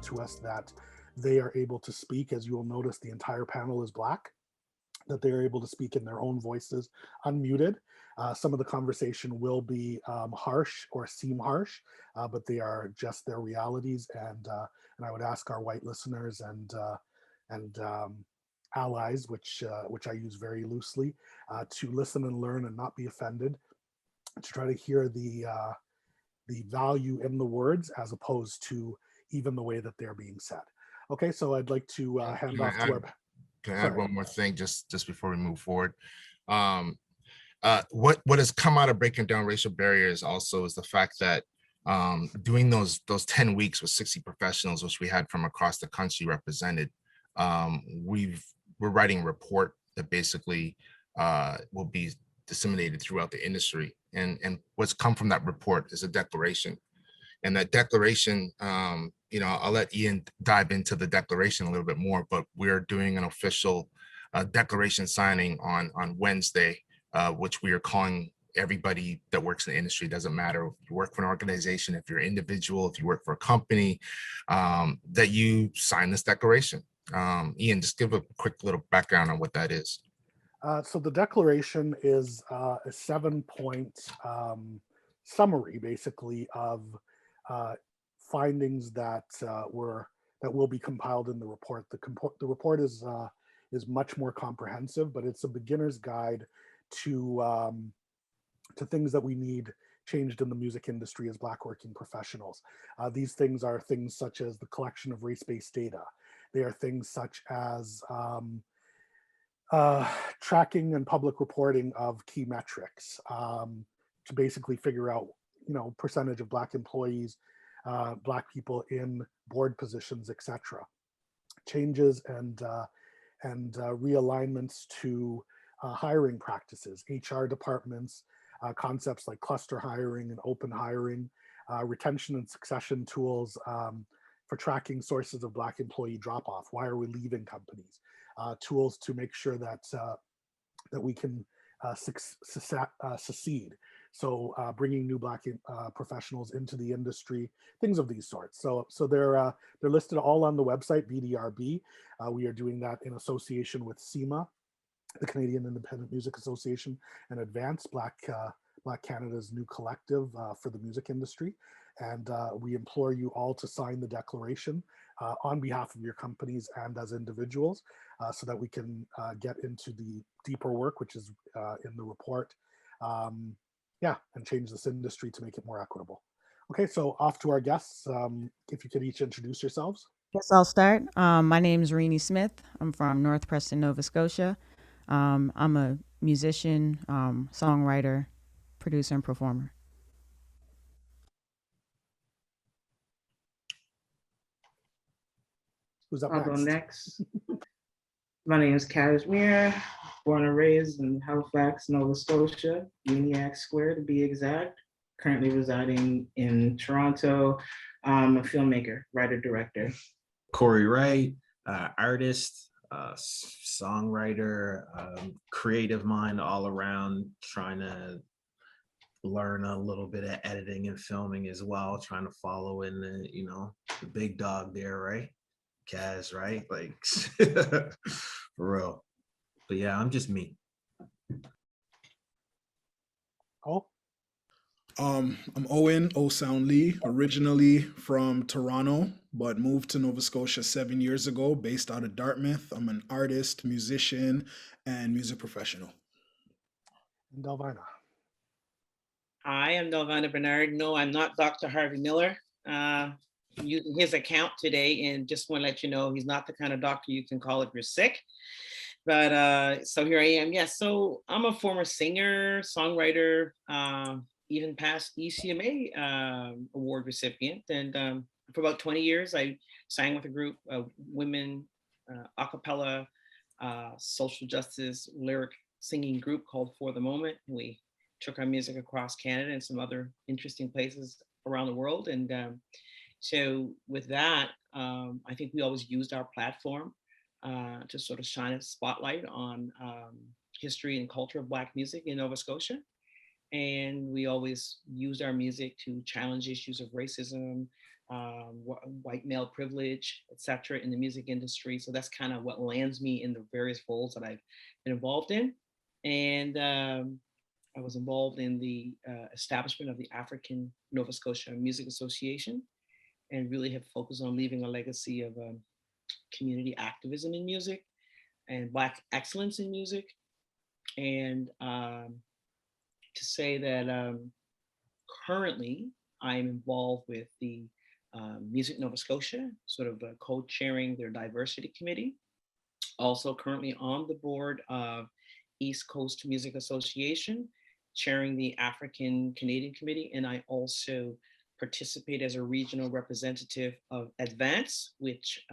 To us that they are able to speak. As you will notice, the entire panel is Black, that they are able to speak in their own voices, unmuted. Some of the conversation will be harsh or seem harsh, but they are just their realities. And I would ask our white listeners and allies, which I use very loosely, to listen and learn and not be offended, to try to hear the value in the words as opposed to even the way that they're being said. Okay, so I'd like to hand off to our. Can I add one more thing just before we move forward? What has come out of breaking down racial barriers also is the fact that doing those 10 weeks with 60 professionals, which we had from across the country represented, we're writing a report that basically will be disseminated throughout the industry. And what's come from that report is a declaration. And that declaration, I'll let Ian dive into the declaration a little bit more, but we're doing an official declaration signing on Wednesday, which we are calling everybody that works in the industry. Doesn't matter if you work for an organization, if you're an individual, if you work for a company, that you sign this declaration. Ian, just give a quick little background on what that is. So the declaration is a 7-point summary, basically, of findings that will be compiled in the report. The report is much more comprehensive, but it's a beginner's guide to things that we need changed in the music industry as Black working professionals. These things are things such as the collection of race-based data. They are things such as tracking and public reporting of key metrics to basically figure out, percentage of Black employees, Black people in board positions, etc. Changes and realignments to hiring practices, HR departments, concepts like cluster hiring and open hiring, retention and succession tools for tracking sources of Black employee drop-off. Why are we leaving companies? Tools to make sure that we can succeed. So bringing new Black professionals into the industry, things of these sorts. So they're listed all on the website, BDRB. We are doing that in association with CIMA, the Canadian Independent Music Association, and Advance, Black Canada's new collective for the music industry. And we implore you all to sign the declaration on behalf of your companies and as individuals, so that we can get into the deeper work, which is in the report, and change this industry to make it more equitable. Okay, so off to our guests. If you could each introduce yourselves. Yes, I'll start. My name is Reeny Smith. I'm from North Preston, Nova Scotia. I'm a musician, songwriter, producer, and performer. Who's up I'll go next. My name is Cazhhmere, born and raised in Halifax, Nova Scotia, Uniacke Square to be exact. Currently residing in Toronto. I'm a filmmaker, writer, director. Corey Wright, artist, songwriter, creative mind all around, trying to learn a little bit of editing and filming as well, trying to follow in the big dog there, right? Kaz, right? Like, for real. But yeah, I'm just me. Oh. I'm Owen O-Sound Lee, originally from Toronto, but moved to Nova Scotia 7 years ago, based out of Dartmouth. I'm an artist, musician, and music professional. And Delvina. I am Delvina Bernard. No, I'm not Dr. Harvey Miller. using his account today, and just want to let you know he's not the kind of doctor you can call if you're sick. But so here I am. Yes, so I'm a former singer, songwriter, even past ECMA award recipient. And for about 20 years, I sang with a group of women a cappella social justice lyric singing group called For the Moment. And we took our music across Canada and some other interesting places around the world. And so with that, I think we always used our platform to sort of shine a spotlight on history and culture of Black music in Nova Scotia. And we always used our music to challenge issues of racism, white male privilege, etc., in the music industry. So that's kind of what lands me in the various roles that I've been involved in. And I was involved in the establishment of the African Nova Scotia Music Association, and really have focused on leaving a legacy of community activism in music and Black excellence in music. And to say that currently I'm involved with the Music Nova Scotia, sort of co-chairing their diversity committee. Also currently on the board of East Coast Music Association, chairing the African Canadian Committee. And I also participate as a regional representative of Advance, which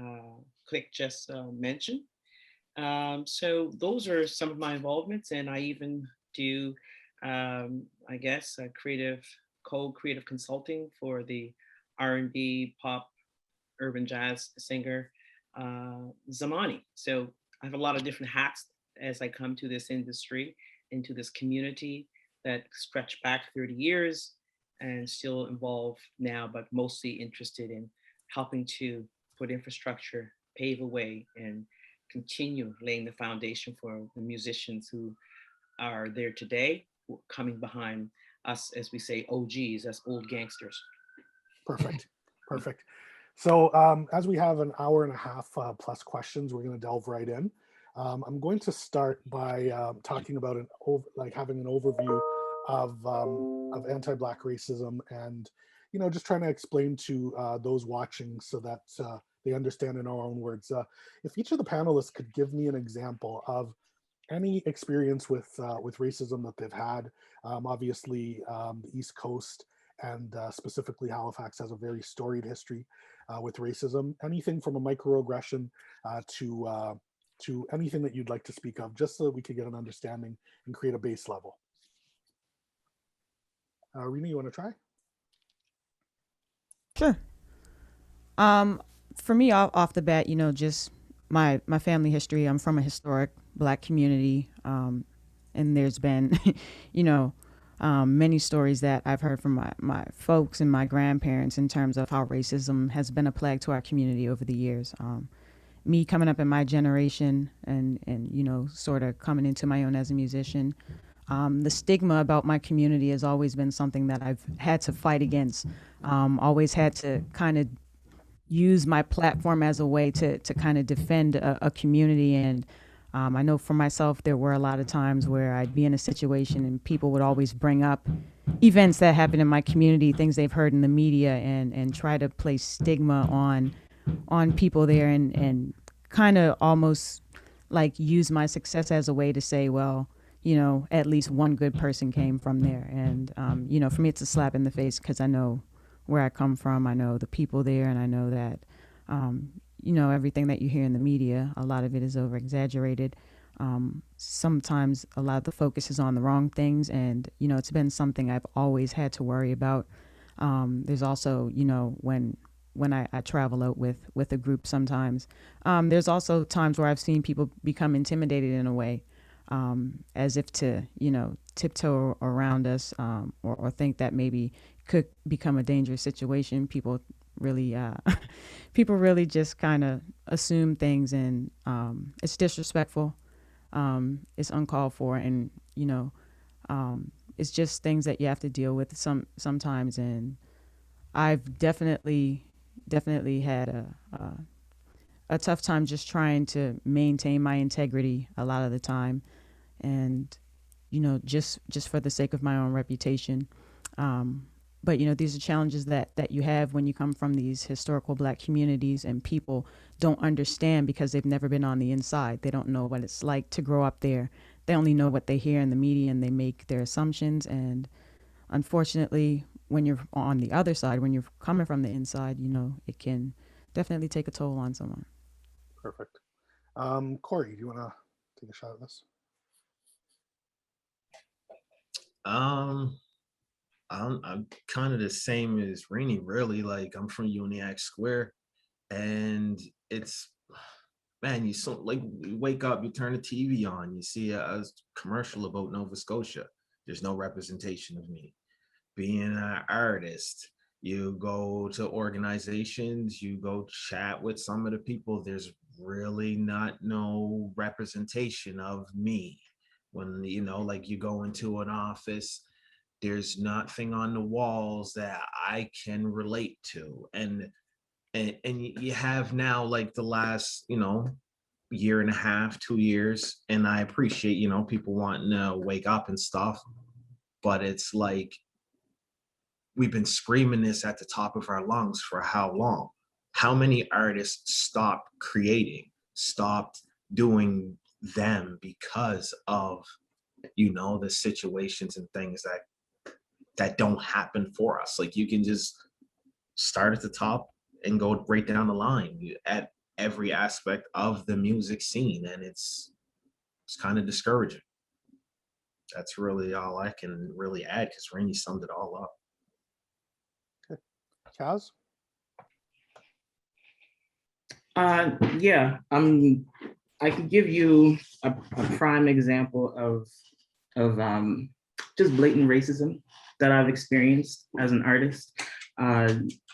Click just mentioned. So those are some of my involvements, and I even do, I guess, creative consulting for the R&B, pop, urban jazz singer Zamani. So I have a lot of different hats as I come to this industry, into this community that stretch back 30 years and still involved now, but mostly interested in helping to put infrastructure, pave a way, and continue laying the foundation for the musicians who are there today, coming behind us, as we say, OGs, as old gangsters. Perfect, perfect. So as we have an hour and a half plus questions, we're going to delve right in. I'm going to start by talking about having an overview of anti-Black racism, and just trying to explain to those watching so that they understand in our own words. If each of the panelists could give me an example of any experience with racism that they've had. Obviously, the East Coast and specifically Halifax has a very storied history with racism. Anything from a microaggression to anything that you'd like to speak of, just so that we could get an understanding and create a base level. Reeny, you want to try? Sure. For me, off the bat, just my family history. I'm from a historic Black community, and there's been, many stories that I've heard from my folks and my grandparents in terms of how racism has been a plague to our community over the years. Me coming up in my generation and sort of coming into my own as a musician, the stigma about my community has always been something that I've had to fight against. Always had to kind of use my platform as a way to kind of defend a community. And I know for myself, there were a lot of times where I'd be in a situation and people would always bring up events that happened in my community, things they've heard in the media, and try to place stigma on people there, and kind of almost like use my success as a way to say, well, at least one good person came from there. And, for me, it's a slap in the face, because I know where I come from. I know the people there, and I know that, everything that you hear in the media, a lot of it is over exaggerated. Sometimes a lot of the focus is on the wrong things. And, it's been something I've always had to worry about. There's also, when I travel out with a group sometimes, there's also times where I've seen people become intimidated in a way, as if to, tiptoe around us, or think that maybe could become a dangerous situation. People really just kind of assume things, and it's disrespectful. It's uncalled for, and it's just things that you have to deal with sometimes. And I've definitely had a tough time just trying to maintain my integrity a lot of the time, and just for the sake of my own reputation. But these are challenges that you have when you come from these historical Black communities, and people don't understand because they've never been on the inside. They don't know what it's like to grow up there. They only know what they hear in the media, and they make their assumptions. And unfortunately, when you're on the other side, when you're coming from the inside, it can definitely take a toll on someone. Perfect. Corey, do you want to take a shot at this? I'm kind of the same as Reeny, really. Like, I'm from Uniac Square, and it's, man, you wake up, you turn the TV on, you see a commercial about Nova Scotia. There's no representation of me. Being an artist, you go to organizations, you go chat with some of the people, there's really not no representation of me. When, like, you go into an office, there's nothing on the walls that I can relate to. And you have now, like, the last, year and a half, 2 years, and I appreciate, people wanting to wake up and stuff, but it's like, we've been screaming this at the top of our lungs for how long? How many artists stopped creating, stopped doing them because of, the situations and things that don't happen for us? Like, you can just start at the top and go right down the line at every aspect of the music scene, and it's kind of discouraging. That's really all I can really add, because Reeny summed it all up. Kaz? Yeah, I could give you a prime example of just blatant racism that I've experienced as an artist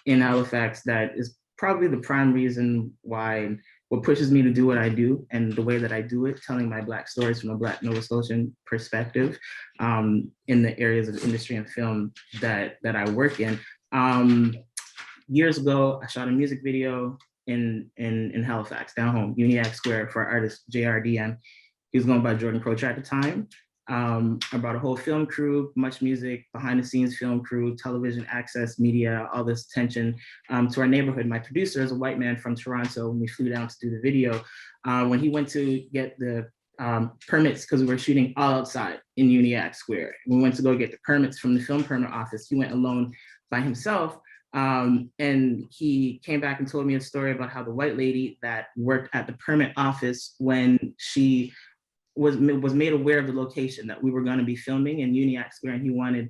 in Halifax. That is probably the prime reason why, what pushes me to do what I do and the way that I do it, telling my Black stories from a Black Nova Scotian perspective in the areas of industry and film that I work in. Years ago, I shot a music video in Halifax, down home, Uniac Square, for artist JRDM. He was going by Jordan Crocher at the time. I brought a whole film crew, much music, behind the scenes film crew, television access, media, all this attention to our neighborhood. My producer is a white man from Toronto. When we flew down to do the video, when he went to get the permits, because we were shooting all outside in Uniac Square, we went to go get the permits from the film permit office. He went alone by himself. And he came back and told me a story about how the white lady that worked at the permit office, when she was made aware of the location that we were going to be filming in Uniac Square, and he wanted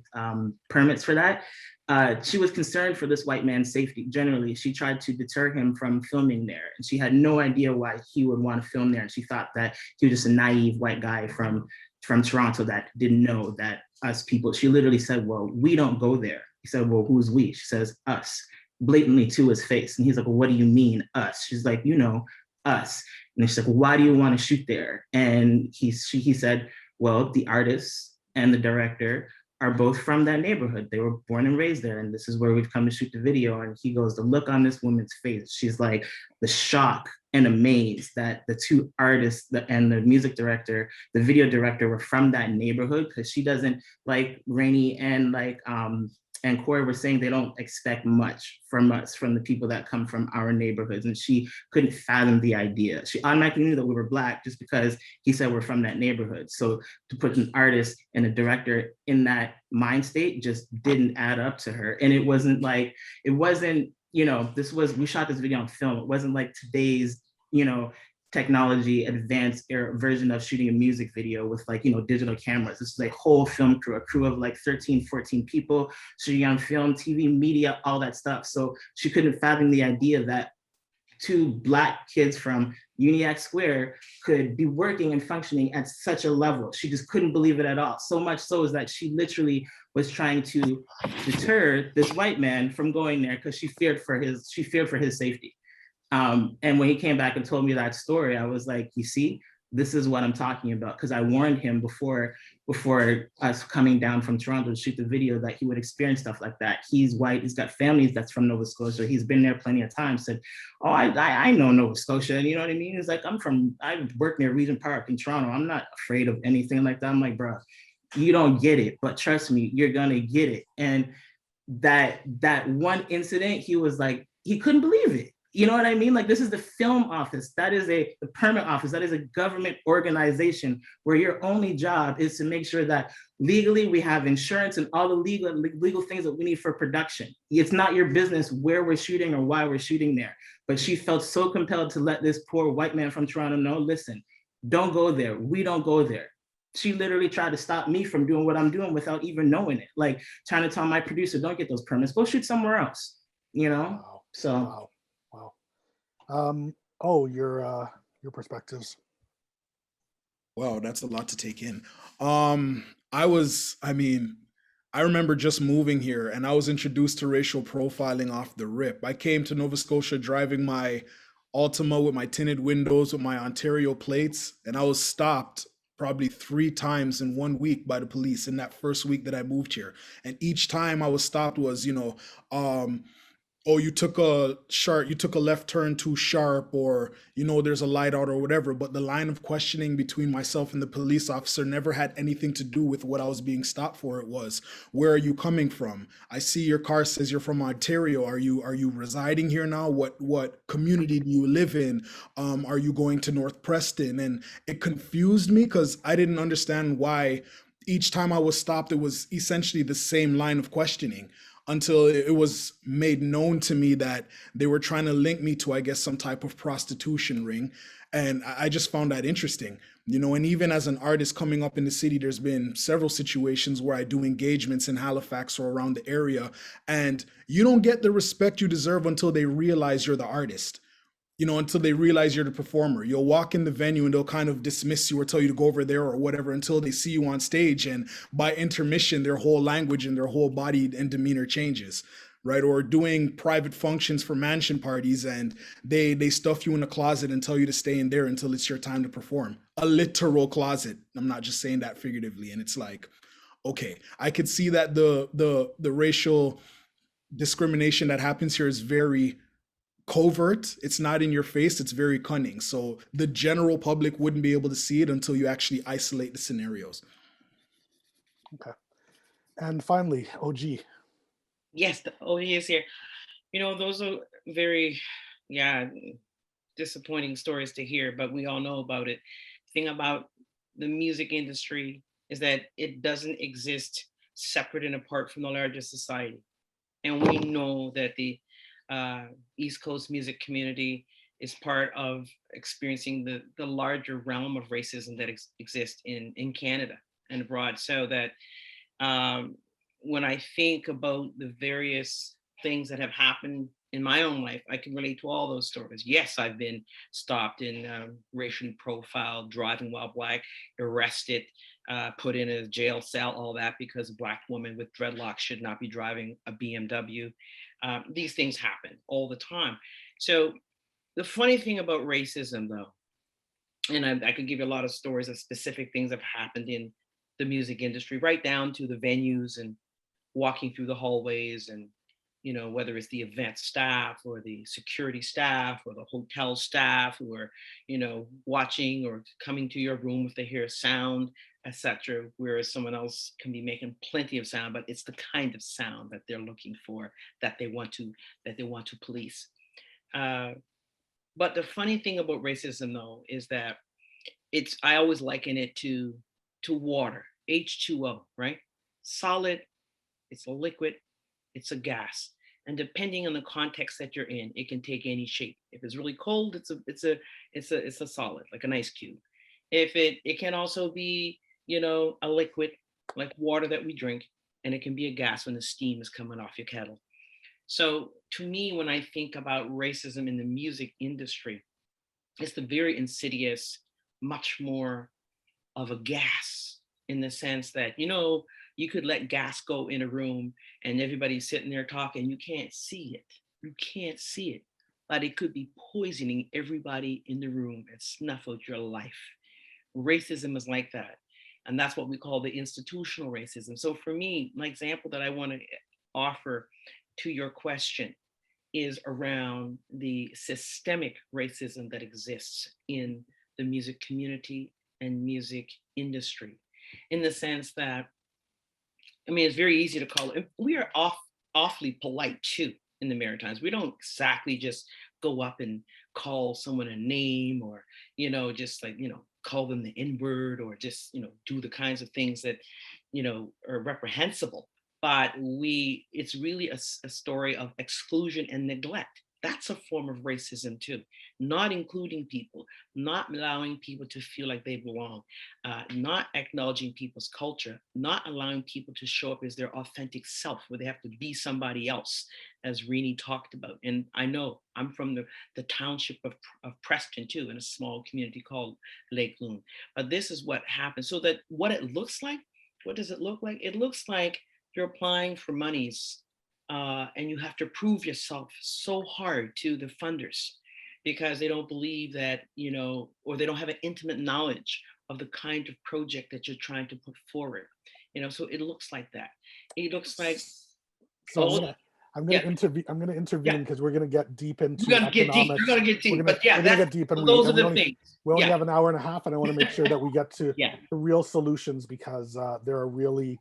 permits for that, she was concerned for this white man's safety. Generally, she tried to deter him from filming there, and she had no idea why he would want to film there. And she thought that he was just a naive white guy from Toronto that didn't know that us people. She literally said, "Well, we don't go there." He said, "Well, who's we?" She says, "Us," blatantly to his face. And he's like, "Well, what do you mean, us?" She's like, "Us." And she's like, "Well, why do you want to shoot there?" And he said, "Well, the artist and the director are both from that neighborhood. They were born and raised there, and this is where we've come to shoot the video." And he goes, the look on this woman's face, she's like, the shock and amaze that the two artists and the music director, the video director, were from that neighborhood, because she doesn't, like Reeny and Corey were saying, they don't expect much from us, from the people that come from our neighborhoods. And she couldn't fathom the idea. She automatically knew that we were Black just because he said we're from that neighborhood. So to put an artist and a director in that mind state just didn't add up to her. And we shot this video on film. It wasn't like today's, technology advanced version of shooting a music video with digital cameras. This is a whole film crew, a crew of like 13, 14 people shooting on film, TV, media, all that stuff. So she couldn't fathom the idea that two Black kids from Uniac Square could be working and functioning at such a level. She just couldn't believe it at all. So much so is that she literally was trying to deter this white man from going there, because she feared for his safety. And when he came back and told me that story, I was like, you see, this is what I'm talking about. Because I warned him before us coming down from Toronto to shoot the video that he would experience stuff like that. He's white, he's got families that's from Nova Scotia. He's been there plenty of times. Said, "Oh, I know Nova Scotia." And you know what I mean? He's like, I work near Regent Park in Toronto. I'm not afraid of anything like that. I'm like, bro, you don't get it, but trust me, you're gonna get it. And that one incident, he was like, he couldn't believe it. You know what I mean? Like, this is the film office. That is the permit office. That is a government organization where your only job is to make sure that legally we have insurance and all the legal things that we need for production. It's not your business where we're shooting or why we're shooting there. But she felt so compelled to let this poor white man from Toronto know, listen, don't go there. We don't go there. She literally tried to stop me from doing what I'm doing without even knowing it. Like, trying to tell my producer, don't get those permits, go shoot somewhere else, you know? Wow. So. Wow. Oh, your perspectives. Wow, that's a lot to take in. I remember just moving here and I was introduced to racial profiling off the rip. I came to Nova Scotia driving my Altima with my tinted windows with my Ontario plates, and I was stopped probably 3 times in 1 week by the police in that first week that I moved here. And each time I was stopped was, oh, you took a left turn too sharp, or, there's a light out or whatever. But the line of questioning between myself and the police officer never had anything to do with what I was being stopped for. It was, where are you coming from? I see your car says you're from Ontario. Are you residing here now? What community do you live in? Are you going to North Preston? And it confused me because I didn't understand why each time I was stopped, it was essentially the same line of questioning, until it was made known to me that they were trying to link me to, I guess, some type of prostitution ring. And I just found that interesting, and even as an artist coming up in the city, there's been several situations where I do engagements in Halifax or around the area, and you don't get the respect you deserve until they realize you're the artist. Until they realize you're the performer. You'll walk in the venue and they'll kind of dismiss you or tell you to go over there or whatever until they see you on stage. And by intermission, their whole language and their whole body and demeanor changes, right? Or doing private functions for mansion parties and they stuff you in a closet and tell you to stay in there until it's your time to perform. A literal closet. I'm not just saying that figuratively. And it's like, okay, I could see that the racial discrimination that happens here is very covert. It's not in your face. It's very cunning. So the general public wouldn't be able to see it until you actually isolate the scenarios. Okay. And finally, OG. Yes, the OG is here. Those are very, disappointing stories to hear, but we all know about it. The thing about the music industry is that it doesn't exist separate and apart from the larger society. And we know that the East Coast music community is part of experiencing the larger realm of racism that exists in Canada and abroad. So that when I think about the various things that have happened in my own life, I can relate to all those stories. Yes, I've been stopped and racially profiled, driving while Black, arrested, put in a jail cell, all that because a Black woman with dreadlocks should not be driving a BMW. These things happen all the time. So the funny thing about racism, though, and I could give you a lot of stories of specific things that have happened in the music industry, right down to the venues and walking through the hallways and, whether it's the event staff or the security staff or the hotel staff who are, watching or coming to your room if they hear a sound, etc. Whereas someone else can be making plenty of sound, but it's the kind of sound that they're looking for, that they want to police. But the funny thing about racism, though, is that I always liken it to water, H2O, right? Solid, it's a liquid, it's a gas. And depending on the context that you're in, it can take any shape. If it's really cold, it's a solid, like an ice cube. If it can also be, a liquid like water that we drink, and it can be a gas when the steam is coming off your kettle. So to me, when I think about racism in the music industry, it's the very insidious, much more of a gas, in the sense that, you could let gas go in a room and everybody's sitting there talking, you can't see it. You can't see it, but it could be poisoning everybody in the room and snuff out your life. Racism is like that. And that's what we call the institutional racism. So for me, my example that I want to offer to your question is around the systemic racism that exists in the music community and music industry, in the sense that, it's very easy to call it. We are awfully polite too in the Maritimes. We don't exactly just go up and call someone a name, or, just like, call them the N-word, or just, do the kinds of things that, are reprehensible. But it's really a story of exclusion and neglect. That's a form of racism too. Not including people, not allowing people to feel like they belong, not acknowledging people's culture, not allowing people to show up as their authentic self, where they have to be somebody else, as Reeny talked about. And I know I'm from the township of Preston too, in a small community called Lake Loon. But this is what happens. So that what it looks like, what does it look like? It looks like you're applying for monies, and you have to prove yourself so hard to the funders, because they don't believe that, or they don't have an intimate knowledge of the kind of project that you're trying to put forward. So it looks like that. It looks like, So I'm gonna yeah. intervene. I'm gonna intervene because we're gonna get deep into You're gonna get deep. economics. You're gonna get deep. But we're gonna get deep, and those are we the only, things. we only have an hour and a half, and I want to make sure that we get to Yeah. the real solutions, because there are really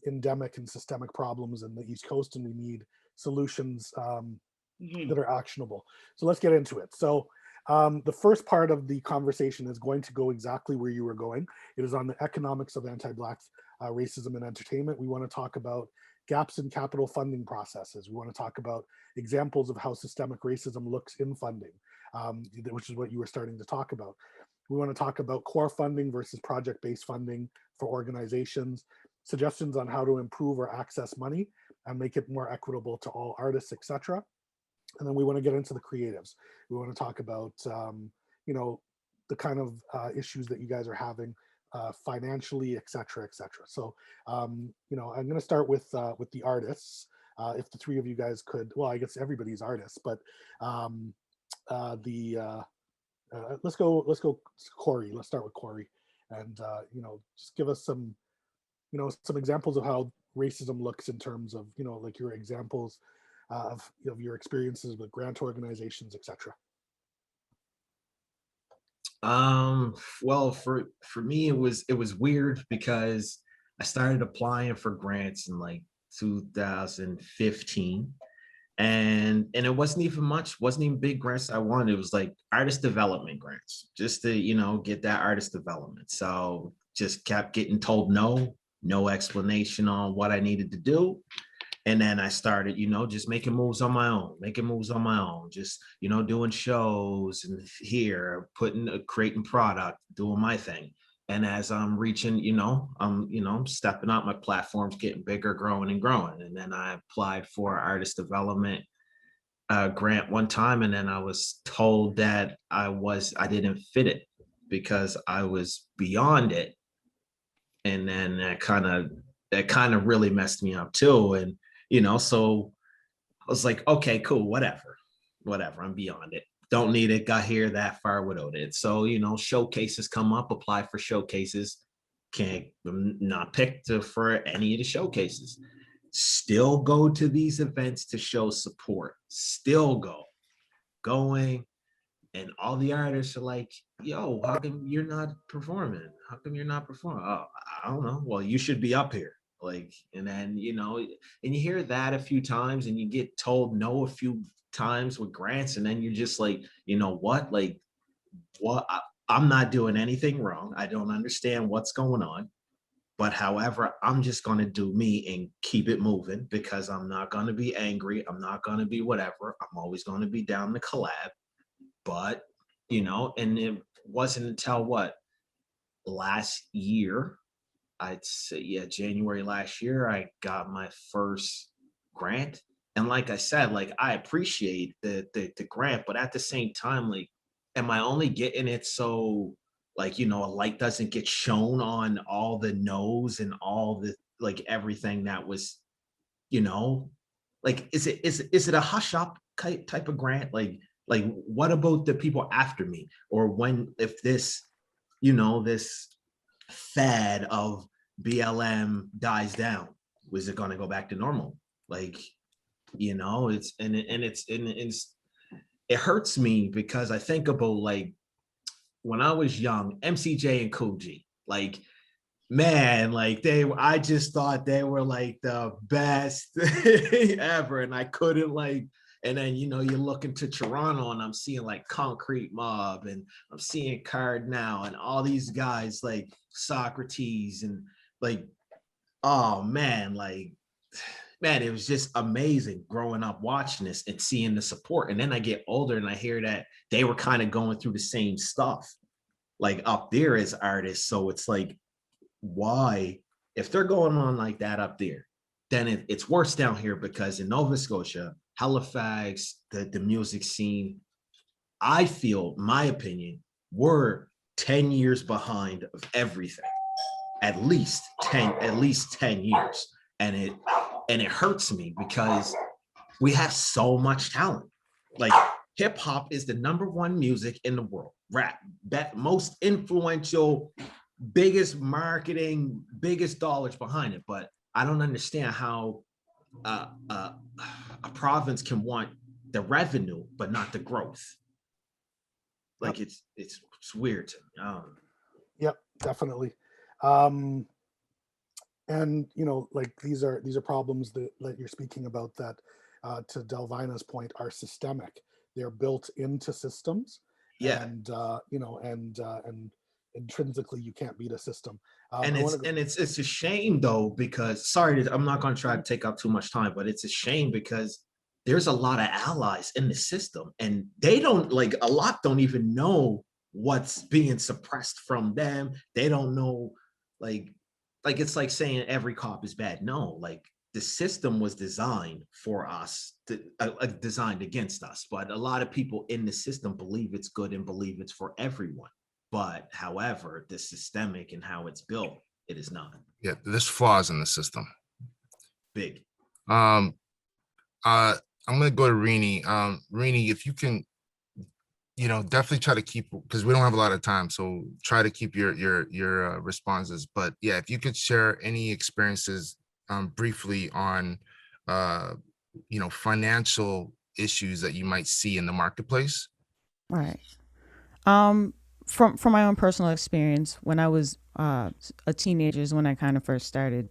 endemic and systemic problems in the East Coast, and we need solutions that are actionable. So let's get into it. So the first part of the conversation is going to go exactly where you were going. It is on the economics of anti-Black racism in entertainment. We want to talk about gaps in capital funding processes. We want to talk about examples of how systemic racism looks in funding, which is what you were starting to talk about. We want to talk about core funding versus project-based funding for organizations, suggestions on how to improve or access money and make it more equitable to all artists, etc. And then we want to get into the creatives. We want to talk about, the kind of issues that you guys are having financially, et cetera, et cetera. So, I'm going to start with the artists. If the three of you guys could, well, I guess everybody's artists, but let's go Corey. Let's start with Corey, and just give us some examples of how racism looks in terms of, like your examples of your experiences with grant organizations, etc. Well, for me, it was weird because I started applying for grants in like 2015, and it wasn't even big grants I wanted. It was like artist development grants, just to get that artist development. So just kept getting told no explanation on what I needed to do. And then I started, just making moves on my own, just, doing shows and here, creating product, doing my thing. And as I'm reaching, I'm stepping up, my platform's getting bigger, growing and growing. And then I applied for artist development grant one time. And then I was told that I didn't fit it because I was beyond it. And then that kind of really messed me up too. And so I was like, okay, cool, whatever, I'm beyond it. Don't need it, got here that far without it. So, showcases come up, apply for showcases, I'm not picked for any of the showcases. Still go to these events to show support, still going. And all the artists are like, yo, how come you're not performing? Oh, I don't know. Well, you should be up here. Like, and then, and you hear that a few times and you get told no a few times with grants. And then you're just like, what? Like, what? I'm not doing anything wrong. I don't understand what's going on. But however, I'm just going to do me and keep it moving because I'm not going to be angry. I'm not going to be whatever. I'm always going to be down to collab. But, and it wasn't until last year, I'd say, January last year, I got my first grant. And like I said, like, I appreciate the grant, but at the same time, like, am I only getting it so, like, a light doesn't get shown on all the no's and all the, like, everything that was, like, is it a hush up type of grant? Like, what about the people after me? Or if this, this fad of BLM dies down, was it going to go back to normal? Like, it hurts me because I think about, like, when I was young, MCJ and Cool G, like, man, like I just thought they were like the best ever. And I couldn't like, and then, you know, you look into Toronto and I'm seeing like Concrete Mob and I'm seeing Card Now and all these guys like Socrates and like, oh man, like, man, it was just amazing growing up watching this and seeing the support. And then I get older and I hear that they were kind of going through the same stuff, like up there as artists. So it's like, why, if they're going on like that up there, then it's worse down here, because in Nova Scotia, Halifax, the music scene, I feel, my opinion, we're 10 years behind of everything. At least 10 years. And it hurts me because we have so much talent. Like hip hop is the #1 music in the world. Rap, most influential, biggest marketing, biggest dollars behind it. But I don't understand how a province can want the revenue but not the growth. Like it's weird to me. Yep, definitely. And you know, like these are problems that you're speaking about that, to Delvina's point, are systemic. They're built into systems. Yeah. And you know, and intrinsically you can't beat a system. And it's a shame though, because sorry, I'm not going to try to take up too much time, but it's a shame because there's a lot of allies in the system and they don't, like, a lot don't even know what's being suppressed from them. They don't know, like it's like saying every cop is bad. No, like the system was designed for us, designed against us. But a lot of people in the system believe it's good and believe it's for everyone. But however, the systemic and how it's built, it is not. Yeah, there's flaws in the system. Big. I'm gonna go to Reeny. Reeny, if you can, you know, definitely try to keep, because we don't have a lot of time, so try to keep your responses. But yeah, if you could share any experiences briefly on you know, financial issues that you might see in the marketplace. Right. From my own personal experience, when I was a teenager is when I kind of first started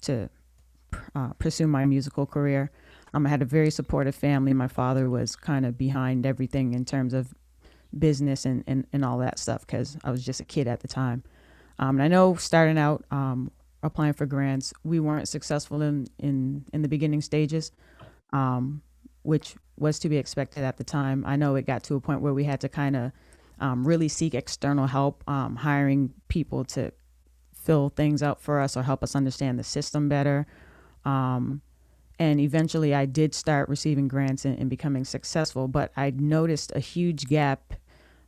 to pursue my musical career. I had a very supportive family. My father was kind of behind everything in terms of business and all that stuff, because I was just a kid at the time. And I know starting out, applying for grants, we weren't successful in the beginning stages, which was to be expected at the time. I know it got to a point where we had to kind of really seek external help, hiring people to fill things out for us or help us understand the system better. And eventually I did start receiving grants and becoming successful, but I noticed a huge gap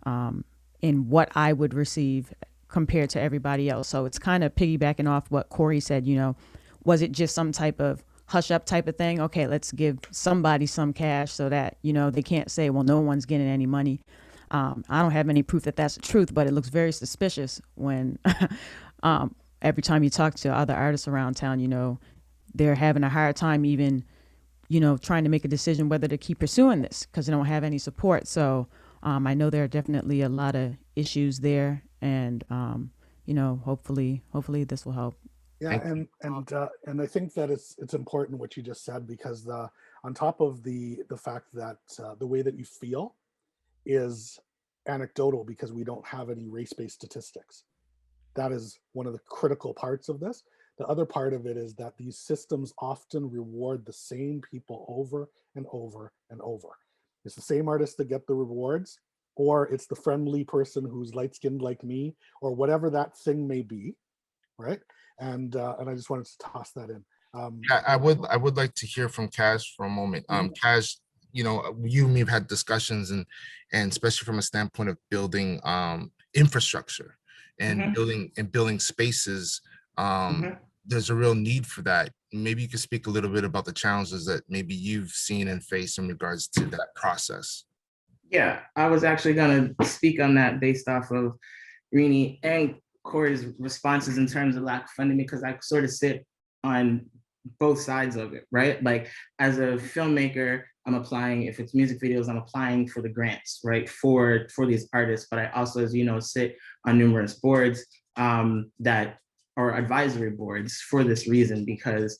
in what I would receive compared to everybody else. So it's kind of piggybacking off what Corey said, you know, was it just some type of hush up type of thing? Okay, let's give somebody some cash so that, you know, they can't say, well, no one's getting any money. I don't have any proof that that's the truth, but it looks very suspicious when every time you talk to other artists around town, you know, they're having a hard time even, you know, trying to make a decision whether to keep pursuing this because they don't have any support. So I know there are definitely a lot of issues there, and you know, hopefully this will help. Yeah, and I think that it's important what you just said, because on top of the fact that the way that you feel is anecdotal because we don't have any race-based statistics. That is one of the critical parts of this. The other part of it is that these systems often reward the same people over and over and over. It's the same artists that get the rewards, or it's the friendly person who's light-skinned like me, or whatever that thing may be, right? And I just wanted to toss that in. I would like to hear from Caz for a moment. Caz, you know, you and me have had discussions, and especially from a standpoint of building infrastructure and building spaces. There's a real need for that. Maybe you could speak a little bit about the challenges that maybe you've seen and faced in regards to that process. Yeah, I was actually going to speak on that based off of Reeny and Corey's responses in terms of lack of funding, because I sort of sit on both sides of it, right? Like as a filmmaker, I'm applying, if it's music videos, I'm applying for the grants, right? For these artists, but I also, as you know, sit on numerous boards that or advisory boards for this reason, because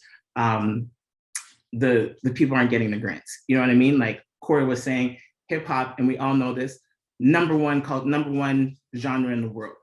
the people aren't getting the grants. You know what I mean? Like Corey was saying, hip hop, and we all know this, number one genre in the world.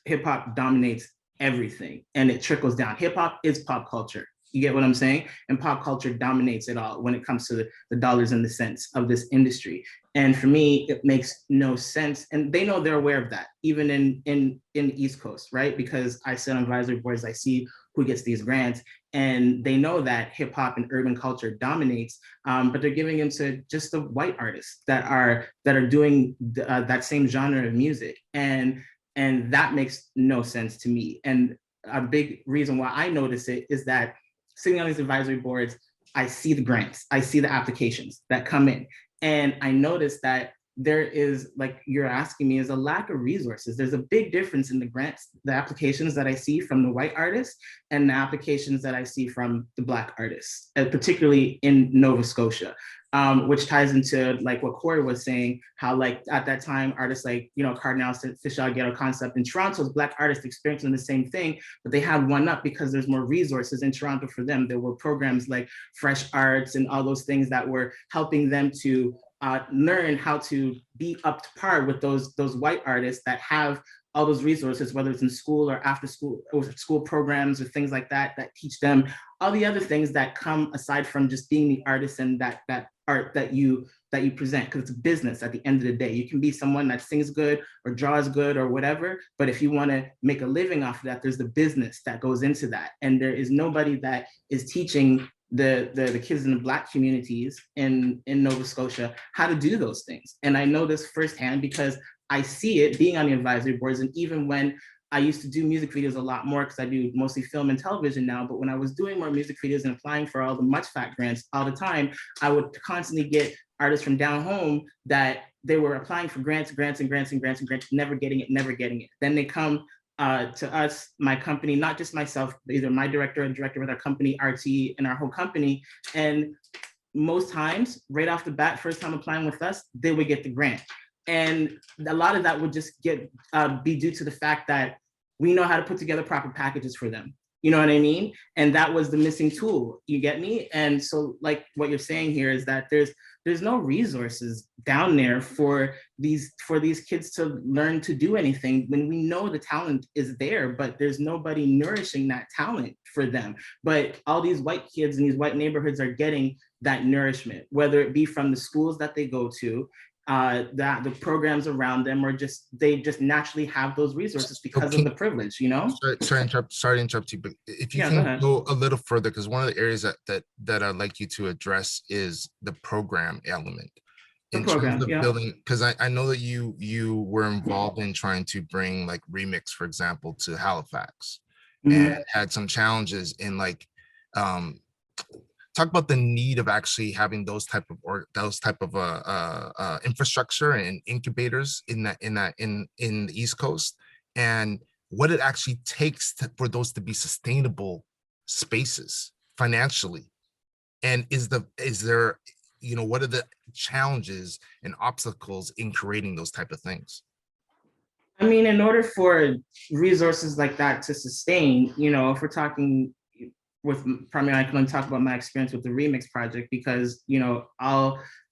Hip hop dominates everything, and it trickles down. Hip hop is pop culture. You get what I'm saying? And pop culture dominates it all when it comes to the dollars and the cents of this industry. And for me, it makes no sense. And they know, they're aware of that, even in the East Coast, right? Because I sit on advisory boards, I see who gets these grants, and they know that hip hop and urban culture dominates, but they're giving them to just the white artists that are doing that same genre of music. And that makes no sense to me. And a big reason why I notice it is that sitting on these advisory boards, I see the grants, I see the applications that come in. And I notice that there is, like you're asking me, is a lack of resources. There's a big difference in the grants, the applications that I see from the white artists and the applications that I see from the Black artists, particularly in Nova Scotia. Which ties into like what Corey was saying, how like at that time, artists like, you know, Cardinal, Fischel, Ghetto Concept in Toronto's Black artists experiencing the same thing, but they had one up because there's more resources in Toronto for them. There were programs like Fresh Arts and all those things that were helping them to learn how to be up to par with those white artists that have all those resources, whether it's in school or after school or school programs or things like that, that teach them all the other things that come aside from just being the artist and that art that you present, because it's a business at the end of the day. You can be someone that sings good or draws good or whatever, but if you want to make a living off of that, there's the business that goes into that. And there is nobody that is teaching the kids in the Black communities in Nova Scotia how to do those things. And I know this firsthand because I see it being on the advisory boards. And even when I used to do music videos a lot more, because I do mostly film and television now, but when I was doing more music videos and applying for all the Much Fat grants all the time, I would constantly get artists from down home that they were applying for grants, never getting it. Then they come to us, my company, not just myself, but either my director or director with our company, RT, and our whole company. And most times, right off the bat, first time applying with us, they would get the grant. And a lot of that would just be due to the fact that we know how to put together proper packages for them. You know what I mean? And that was the missing tool, you get me? And so like what you're saying here is that there's no resources down there for these kids to learn to do anything when we know the talent is there, but there's nobody nourishing that talent for them. But all these white kids in these white neighborhoods are getting that nourishment, whether it be from the schools that they go to, that the programs around them, or just they just naturally have those resources because of the privilege, you know. Sorry to interrupt you, but if you can go a little further, because one of the areas that I'd like you to address is the program element. In terms of building, because I know that you were involved in trying to bring like Remix, for example, to Halifax, and had some challenges in like talk about the need of actually having those type of infrastructure and incubators in the East Coast, and what it actually takes for those to be sustainable spaces financially. And is there, you know, what are the challenges and obstacles in creating those type of things? I mean, in order for resources like that to sustain, you know, if we're talking with primarily, I can only talk about my experience with the Remix project, because, you know,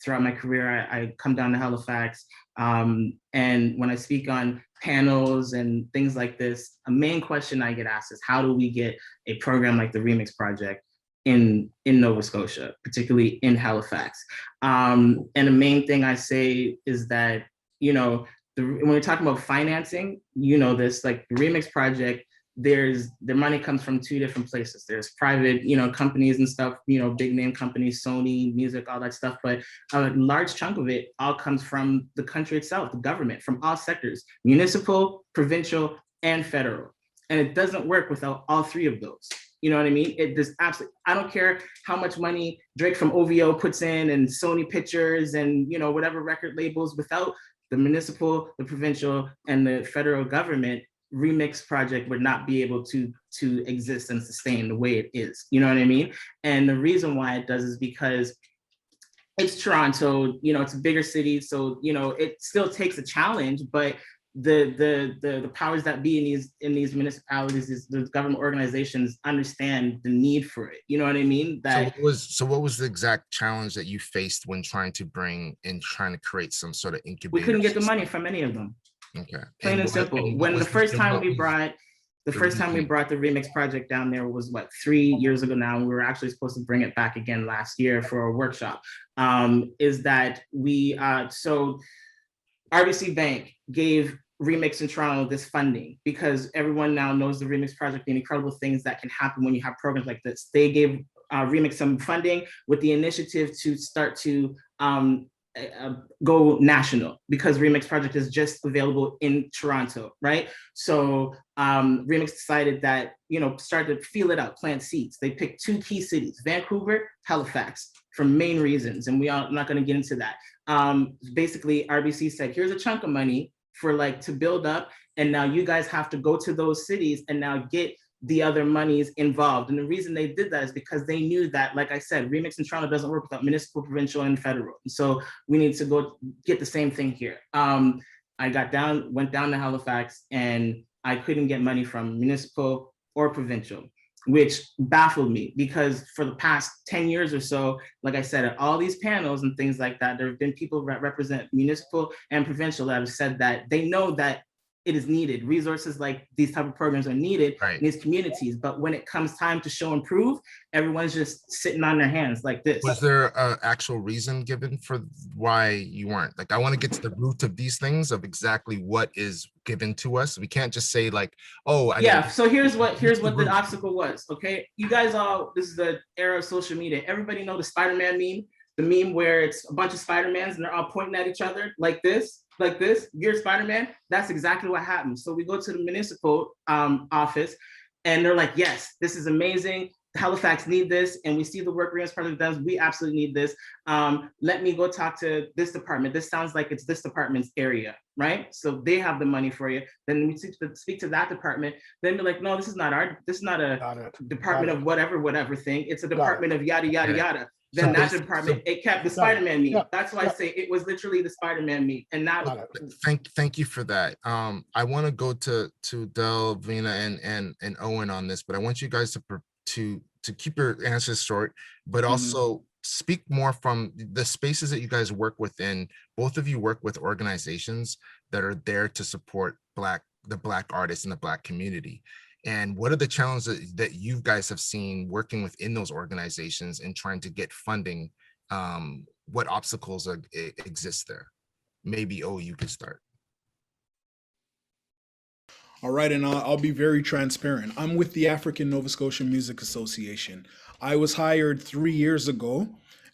throughout my career, I come down to Halifax. And when I speak on panels and things like this, a main question I get asked is, how do we get a program like the Remix project in Nova Scotia, particularly in Halifax? And the main thing I say is that, you know, when we're talking about financing, you know, this, like the Remix project, the money comes from two different places. There's private, you know, companies and stuff, you know, big name companies, Sony, music, all that stuff. But a large chunk of it all comes from the country itself, the government, from all sectors, municipal, provincial, and federal. And it doesn't work without all three of those. You know what I mean? I don't care how much money Drake from OVO puts in, and Sony Pictures, and, you know, whatever record labels, without the municipal, the provincial, and the federal government, Remix project would not be able to exist and sustain the way it is. You know what I mean? And the reason why it does is because it's Toronto, you know, it's a bigger city. So, you know, it still takes a challenge, but the powers that be in these municipalities, is the government organizations understand the need for it. You know what I mean? That So what was the exact challenge that you faced when trying to create some sort of incubator? we couldn't get the money system? from any of them. Okay. Plain and simple. When the first time we brought the reason? Remix project down there was what, 3 years ago now. We were actually supposed to bring it back again last year for a workshop. Is that we so RBC Bank gave Remix in Toronto this funding because everyone now knows the Remix project, the incredible things that can happen when you have programs like this. They gave Remix some funding with the initiative to start to go national, because Remix project is just available in Toronto, right? So Remix decided that, start to feel it out, plant seeds. They picked 2 key cities, Vancouver, Halifax, for main reasons, and I'm not going to get into that. Basically, RBC said, here's a chunk of money for to build up, and now you guys have to go to those cities and now get the other monies involved. And the reason they did that is because they knew that, like I said, Remix in Toronto doesn't work without municipal, provincial, and federal. So we need to go get the same thing here. I went down to Halifax, and I couldn't get money from municipal or provincial, which baffled me, because for the past 10 years or so, like I said, at all these panels and things like that, there have been people that represent municipal and provincial that have said that they know that it is needed. Resources like these type of programs are needed in these communities. But when it comes time to show and prove, everyone's just sitting on their hands like this. Was there an actual reason given for why you weren't? I want to get to the root of these things, of exactly what is given to us. We can't just say so here's what the obstacle was. Okay, you guys this is the era of social media. Everybody know the Spider-Man meme, the meme where it's a bunch of Spider-Mans and they're all pointing at each other like this, you're Spider-Man. That's exactly what happened. So we go to the municipal office, and they're like, yes, this is amazing. Halifax need this, and we see the work Remix project does. We absolutely need this. Let me go talk to this department. This sounds like it's this department's area, right? So they have the money for you. Then we speak to that department. Then they're like, no, this is not a department of whatever thing. It's a department of yada yada yada. Then that department, it kept the Spider-Man meme. That's why I say it was literally the Spider-Man meme. And now, thank you for that. I want to go to Delvina and Owen on this, but I want you guys to keep your answers short, but also speak more from the spaces that you guys work within. Both of you work with organizations that are there to support the Black artists in the Black community. And what are the challenges that you guys have seen working within those organizations and trying to get funding? What obstacles exist there? Maybe, you could start. All right, and I'll be very transparent. I'm with the African Nova Scotia Music Association. I was hired 3 years ago,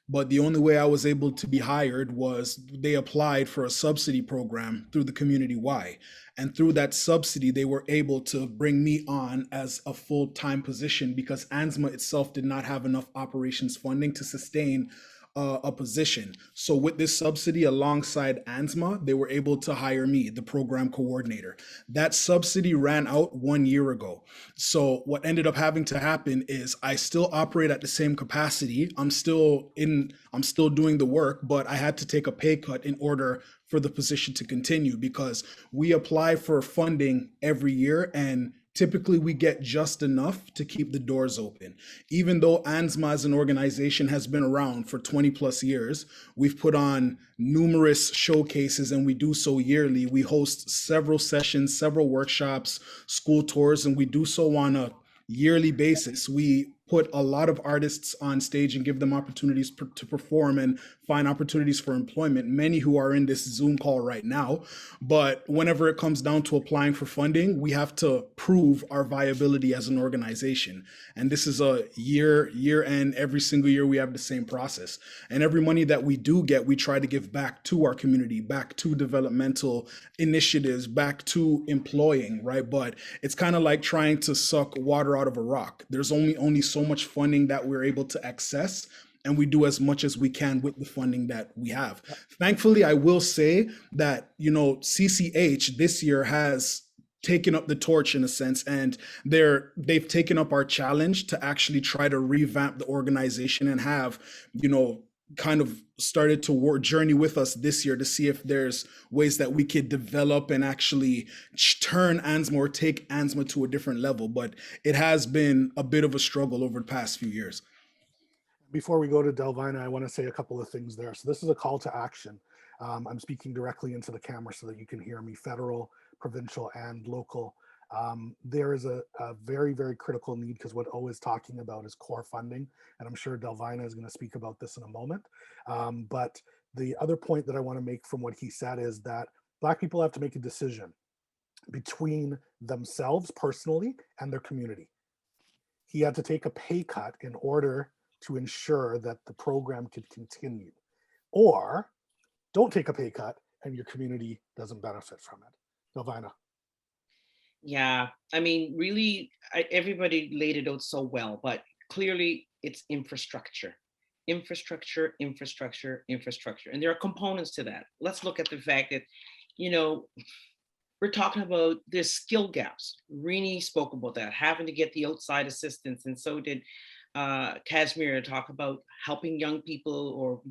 but the only way I was able to be hired was they applied for a subsidy program through the Community Y. And through that subsidy, they were able to bring me on as a full-time position, because ANZMA itself did not have enough operations funding to sustain a position. So with this subsidy alongside ANZMA, they were able to hire me, the program coordinator. That subsidy ran out 1 year ago. So what ended up having to happen is I still operate at the same capacity. I'm still doing the work, but I had to take a pay cut in order for the position to continue, because we apply for funding every year, and typically we get just enough to keep the doors open. Even though ANZMA as an organization has been around for 20 plus years, we've put on numerous showcases, and we do so yearly. We host several sessions, several workshops, school tours, and we do so on a yearly basis. We put a lot of artists on stage and give them opportunities to perform and find opportunities for employment, many who are in this Zoom call right now. But whenever it comes down to applying for funding, we have to prove our viability as an organization. And this is a year end. Every single year we have the same process. And every money that we do get, we try to give back to our community, back to developmental initiatives, back to employing, right? But it's kind of like trying to suck water out of a rock. There's only so much funding that we're able to access, and we do as much as we can with the funding that we have. Thankfully, I will say that, CCH this year has taken up the torch in a sense, and they've taken up our challenge to actually try to revamp the organization and have, kind of started to journey with us this year to see if there's ways that we could develop and actually turn ANSMA or take ANSMA to a different level. But it has been a bit of a struggle over the past few years. Before we go to Delvina, I want to say a couple of things there. So this is a call to action. I'm speaking directly into the camera so that you can hear me, federal, provincial, and local. There is a very, very critical need, because what O is talking about is core funding. And I'm sure Delvina is going to speak about this in a moment. But the other point that I want to make from what he said is that Black people have to make a decision between themselves personally and their community. He had to take a pay cut in order to ensure that the program could continue, or don't take a pay cut and your community doesn't benefit from it. Delvina. Yeah, I mean, really, everybody laid it out so well, but clearly it's infrastructure, infrastructure, infrastructure, infrastructure. And there are components to that. Let's look at the fact that, you know, we're talking about there's skill gaps. Reeny spoke about that, having to get the outside assistance. And so did Cazhhmere, talk about helping young people or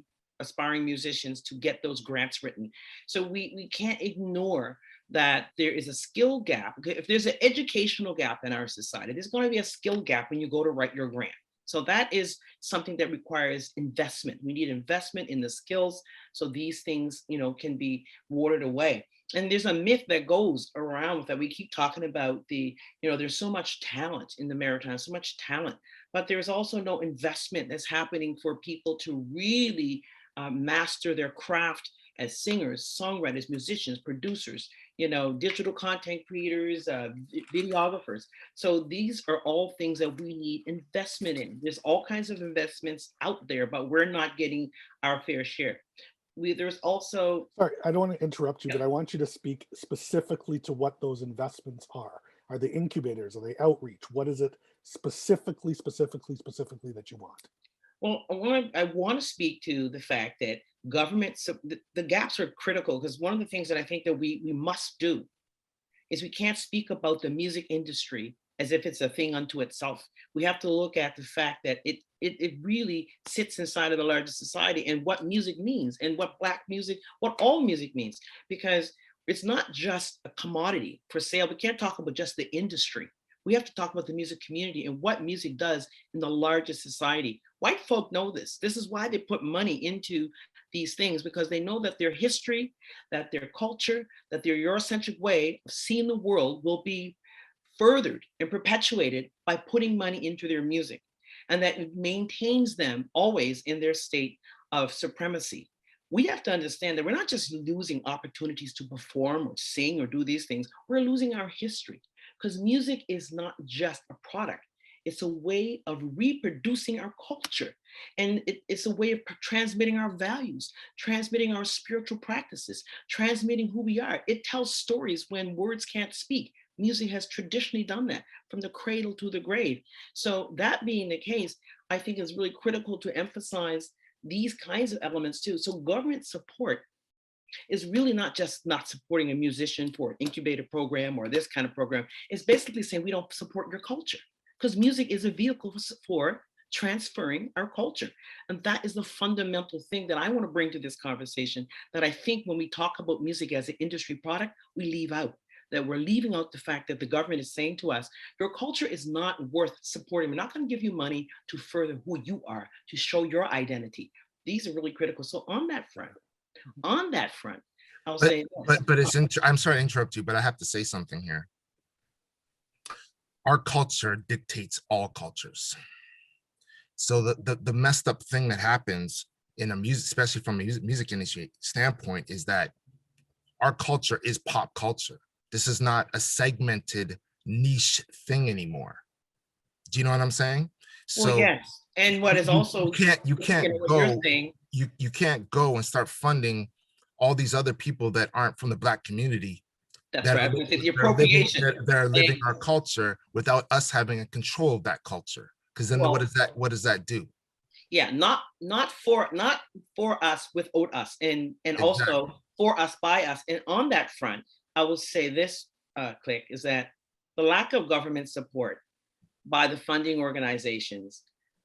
aspiring musicians to get those grants written. So we can't ignore that there is a skill gap. If there's an educational gap in our society, there's going to be a skill gap when you go to write your grant. So that is something that requires investment. We need investment in the skills so these things, you know, can be watered away. And there's a myth that goes around that we keep talking about the, you know, there's so much talent in the Maritime, so much talent, but there's also no investment that's happening for people to really master their craft as singers, songwriters, musicians, producers, you know, digital content creators, videographers. So these are all things that we need investment in. There's all kinds of investments out there, but we're not getting our fair share. There's also— Sorry, I don't want to interrupt you, but I want you to speak specifically to what those investments are. Are they incubators? Are they outreach? What is it specifically that you want? Well, I want to speak to the fact that government, so the gaps are critical, because one of the things that I think that we must do is we can't speak about the music industry as if it's a thing unto itself. We have to look at the fact that it really sits inside of the larger society, and what music means, and what Black music, what all music means, because it's not just a commodity for sale. We can't talk about just the industry. We have to talk about the music community and what music does in the larger society. White folk know this. This is why they put money into these things, because they know that their history, that their culture, that their Eurocentric way of seeing the world will be furthered and perpetuated by putting money into their music, and that it maintains them always in their state of supremacy. We have to understand that we're not just losing opportunities to perform or sing or do these things, we're losing our history, because music is not just a product. It's a way of reproducing our culture. And it's a way of transmitting our values, transmitting our spiritual practices, transmitting who we are. It tells stories when words can't speak. Music has traditionally done that from the cradle to the grave. So that being the case, I think it's really critical to emphasize these kinds of elements too. So government support is really not just not supporting a musician for an incubator program or this kind of program. It's basically saying we don't support your culture, because music is a vehicle for transferring our culture. And that is the fundamental thing that I want to bring to this conversation, that I think when we talk about music as an industry product, we leave out. That we're leaving out the fact that the government is saying to us, your culture is not worth supporting. We're not going to give you money to further who you are, to show your identity. These are really critical. So on that front, I'll say this. But it's I'm sorry to interrupt you, but I have to say something here. Our culture dictates all cultures. So the messed up thing that happens in a music, especially from a music industry standpoint, is that our culture is pop culture. This is not a segmented niche thing anymore. Do you know what I'm saying? So well, yes. And what is also you can't go and start funding all these other people that aren't from the Black community. That's right. The appropriation. They're living our culture without us having a control of that culture. Because then what does that do? Yeah, not for us without us, and exactly. Also for us by us. And on that front, I will say this, Click, is that the lack of government support by the funding organizations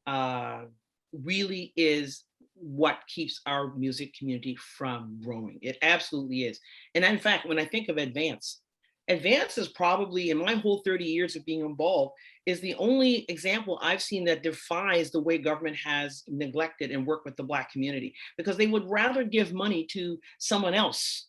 really is what keeps our music community from growing. It absolutely is. And in fact, when I think of Advance, Advance is probably, in my whole 30 years of being involved, is the only example I've seen that defies the way government has neglected and worked with the Black community, because they would rather give money to someone else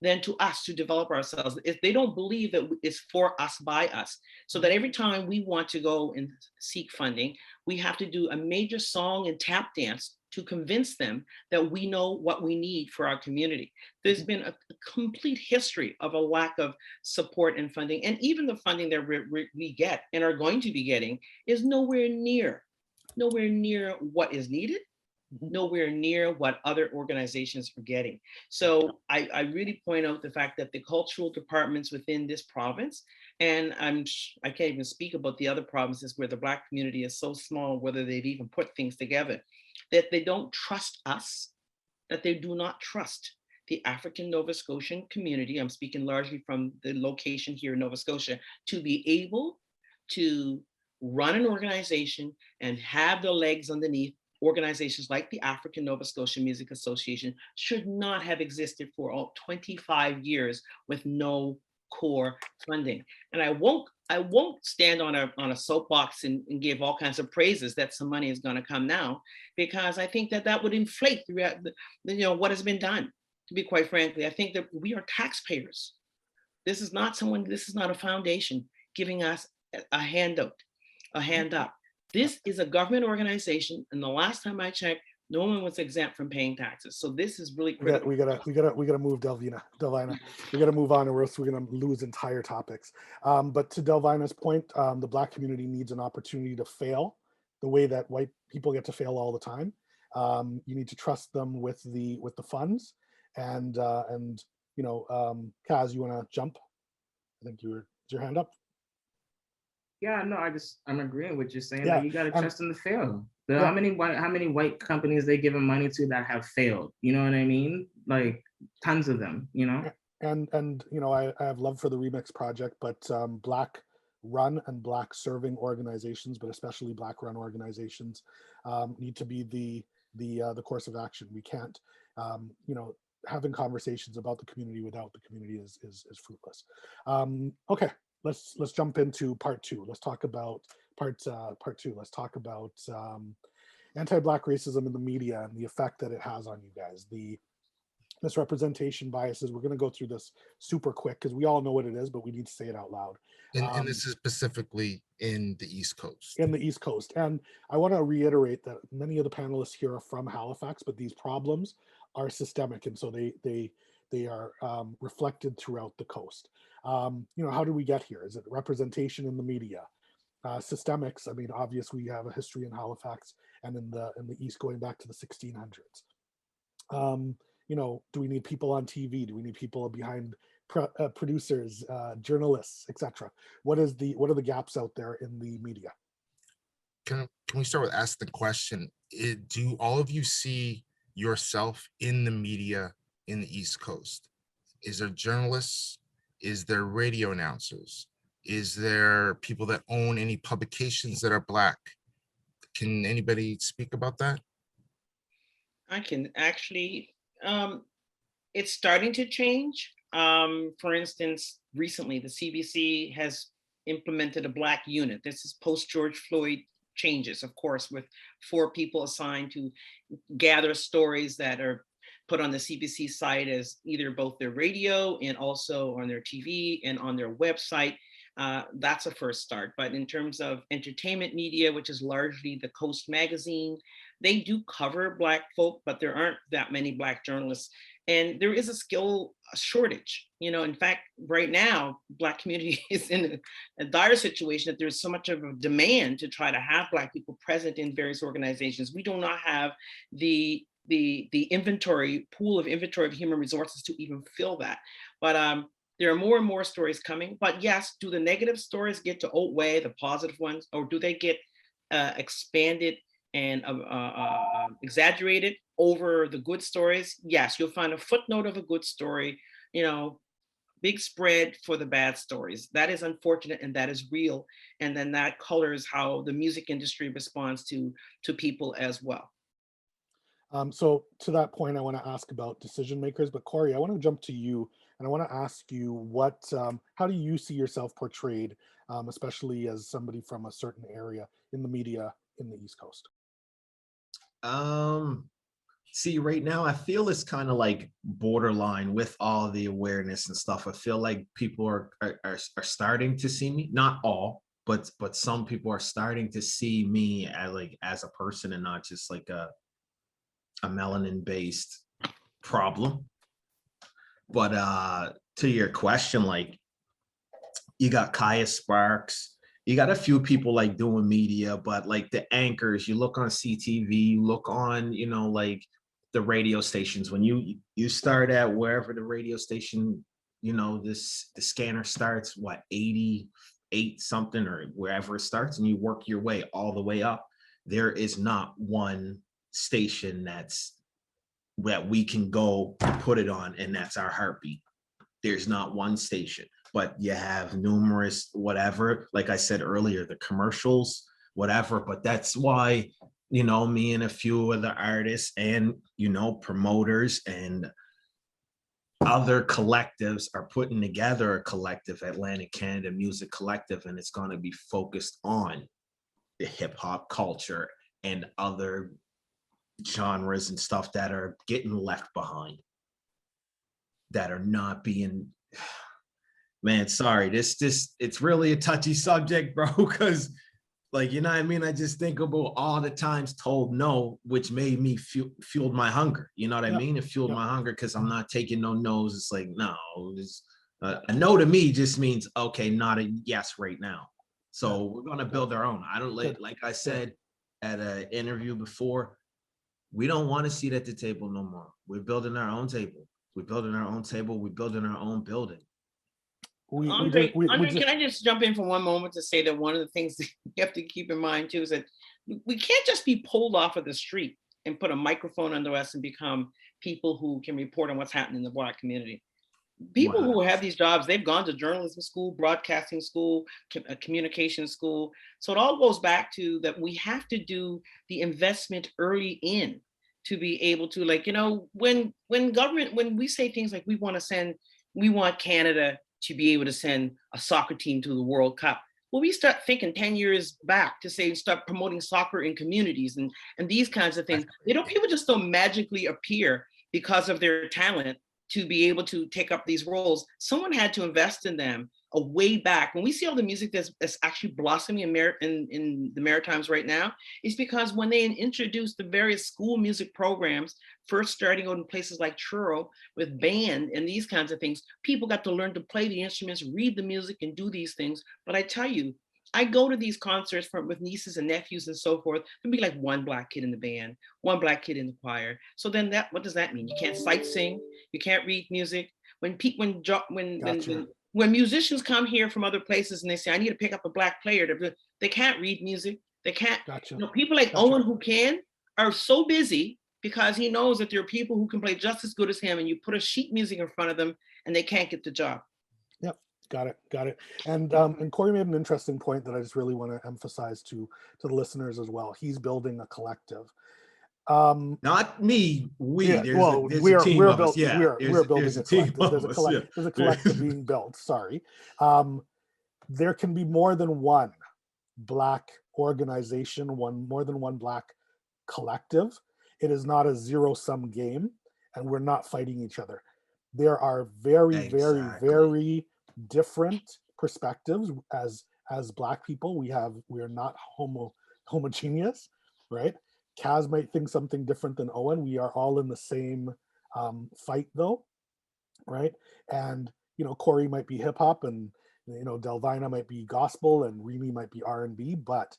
than to us to develop ourselves. If they don't believe that it's for us, by us. So that every time we want to go and seek funding, we have to do a major song and tap dance to convince them that we know what we need for our community. There's been a complete history of a lack of support and funding, and even the funding that we get and are going to be getting is nowhere near what is needed, nowhere near what other organizations are getting. So I really point out the fact that the cultural departments within this province, and I can't even speak about the other provinces where the Black community is so small, whether they've even put things together, that they don't trust us, that they do not trust the African Nova Scotian community. I'm speaking largely from the location here in Nova Scotia, to be able to run an organization and have the legs underneath. Organizations like the African Nova Scotia Music Association should not have existed for all 25 years with no core funding. And I won't stand on a soapbox and give all kinds of praises that some money is going to come now, because I think that would inflate throughout what has been done. To be quite frankly, I think that we are taxpayers. This is not a foundation giving us a handout, a hand up. This is a government organization, and the last time I checked, no one was exempt from paying taxes. So this is really critical. We gotta move, Delvina. We gotta move on, or else we're gonna lose entire topics. But to Delvina's point, the Black community needs an opportunity to fail the way that white people get to fail all the time. You need to trust them with the funds, and Kaz, you want to jump? I think is your hand up. Yeah, no, I'm agreeing with you saying Yeah, that you got to trust them to fail. How many white companies they giving money to that have failed? You know what I mean? Like tons of them. And I have love for the Remix project, but Black run and Black serving organizations, but especially Black run organizations, need to be the course of action. We can't, having conversations about the community without the community is fruitless. Okay. Let's jump into part two. Let's talk about part two. Let's talk about anti-Black racism in the media and the effect that it has on you guys. The misrepresentation biases. We're going to go through this super quick because we all know what it is, but we need to say it out loud. And this is specifically in the East Coast. In the East Coast. And I want to reiterate that many of the panelists here are from Halifax, but these problems are systemic, and so they are reflected throughout the coast. How do we get here? Is it representation in the media? Systemics, I mean, obviously we have a history in Halifax and in the East going back to the 1600s. Do we need people on TV? Do we need people behind producers, journalists, etc.? What are the gaps out there in the media? Can we start with asking the question, do all of you see yourself in the media in the East Coast? Is there journalists? Is there radio announcers? Is there people that own any publications that are Black? Can anybody speak about that? I can actually, it's starting to change. For instance, recently the CBC has implemented a Black unit. This is post George Floyd changes, of course, with 4 people assigned to gather stories that are put on the CBC site as either both their radio and also on their TV and on their website. That's a first start. But in terms of entertainment media, which is largely the Coast magazine, they do cover Black folk, but there aren't that many Black journalists. And there is a skill shortage. In fact, right now, Black community is in a dire situation that there's so much of a demand to try to have Black people present in various organizations. We do not have the pool of inventory of human resources to even fill that. But there are more and more stories coming. But yes, do the negative stories get to outweigh the positive ones, or do they get expanded and exaggerated over the good stories? Yes, you'll find a footnote of a good story, big spread for the bad stories. That is unfortunate and that is real. And then that colors how the music industry responds to people as well. So to that point, I want to ask about decision makers, but Corey, I want to jump to you and I want to ask you how do you see yourself portrayed, especially as somebody from a certain area in the media in the East Coast? See, right now, I feel it's kind of like borderline with all the awareness and stuff. I feel like people are starting to see me, not all, but some people are starting to see me as a person and not just like a melanin based problem. But to your question, like, you got Kaya Sparks, you got a few people like doing media, but like the anchors, you look on CTV, you look on, like the radio stations. When you start at wherever the radio station, the scanner starts, what, 88 something or wherever it starts, and you work your way all the way up. There is not one station that we can go put it on and that's our heartbeat. There's not one station, but you have numerous, whatever, like I said earlier, the commercials, whatever. But that's why, me and a few of the artists and, promoters and other collectives are putting together a collective, Atlantic Canada Music Collective, and it's going to be focused on the hip hop culture and other genres and stuff that are getting left behind, that are not being, man, sorry, it's really a touchy subject, bro, because like, what I mean? I just think about all the times told no, which made me fueled my hunger. You know what I mean? It fueled my hunger because I'm not taking no no's. It's like, no, a no to me just means, okay, not a yes right now. So we're going to build our own. I don't like I said at an interview before, we don't want a seat at the table no more. We're building our own table. We're building our own table. We're building our own building. Andre, can I just jump in for one moment to say that one of the things that you have to keep in mind too is that we can't just be pulled off of the street and put a microphone under us and become people who can report on what's happening in the Black community. People who have these jobs, they've gone to journalism school, broadcasting school, communication school. So it all goes back to that we have to do the investment early in to be able to, like, when we say things like we want Canada to be able to send a soccer team to the World Cup. Well, we start thinking 10 years back to say, start promoting soccer in communities and these kinds of things. People just don't magically appear because of their talent to be able to take up these roles. Someone had to invest in them a way back. When we see all the music that's actually blossoming in the Maritimes right now, it's because when they introduced the various school music programs, first starting out in places like Truro with band and these kinds of things, people got to learn to play the instruments, read the music, and do these things. But I tell you, I go to these concerts with nieces and nephews and so forth. There'll be like one Black kid in the band, one Black kid in the choir. So then what does that mean? You can't sight sing, you can't read music. When musicians come here from other places and they say, I need to pick up a Black player, they can't read music. They can't. People like Owen who can are so busy because he knows that there are people who can play just as good as him, and you put a sheet music in front of them and they can't get the job. Yep. Got it. And Corey made an interesting point that I just really want to emphasize to the listeners as well. He's building a collective. Not me. We. Yeah, there's a team of us. Yeah, we're building a collective. There's a collective Yeah. being built. Sorry. There can be more than one Black organization, more than one Black collective. It is not a zero-sum game, and we're not fighting each other. There are very, very, very different perspectives as Black people. We are not homogeneous, right? Kaz might think something different than Owen. We are all in the same fight though, right? And Corey might be hip hop, and Delvina might be gospel, and Reeny might be R&B, but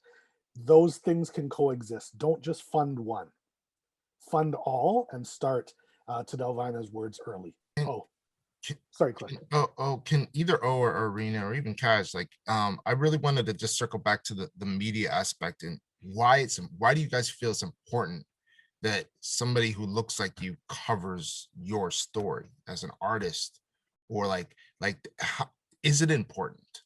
those things can coexist. Don't just fund one, fund all, and start to Delvina's words early. Sorry, Clint. Can either O or Reena or even Kaz, I really wanted to just circle back to the media aspect and why do you guys feel it's important that somebody who looks like you covers your story as an artist, or how, is it important?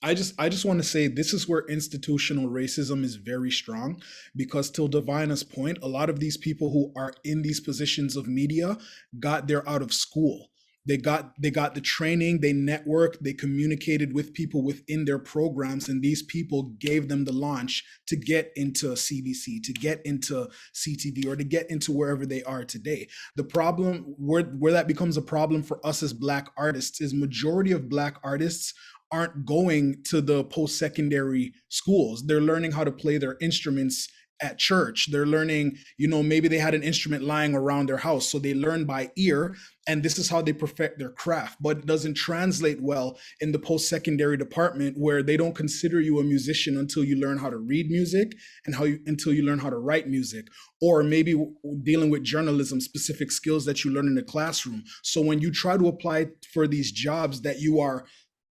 I just want to say this is where institutional racism is very strong, because till Delvina's point, a lot of these people who are in these positions of media got there out of school. They got the training, they networked, they communicated with people within their programs, and these people gave them the launch to get into CBC, to get into CTV, or to get into wherever they are today. The problem where that becomes a problem for us as Black artists is majority of Black artists aren't going to the post-secondary schools. They're learning how to play their instruments at church. They're learning, maybe they had an instrument lying around their house, so they learn by ear, and this is how they perfect their craft. But it doesn't translate well in the post-secondary department, where they don't consider you a musician until you learn how to read music and until you learn how to write music, or maybe dealing with journalism, specific skills that you learn in the classroom. So when you try to apply for these jobs that you are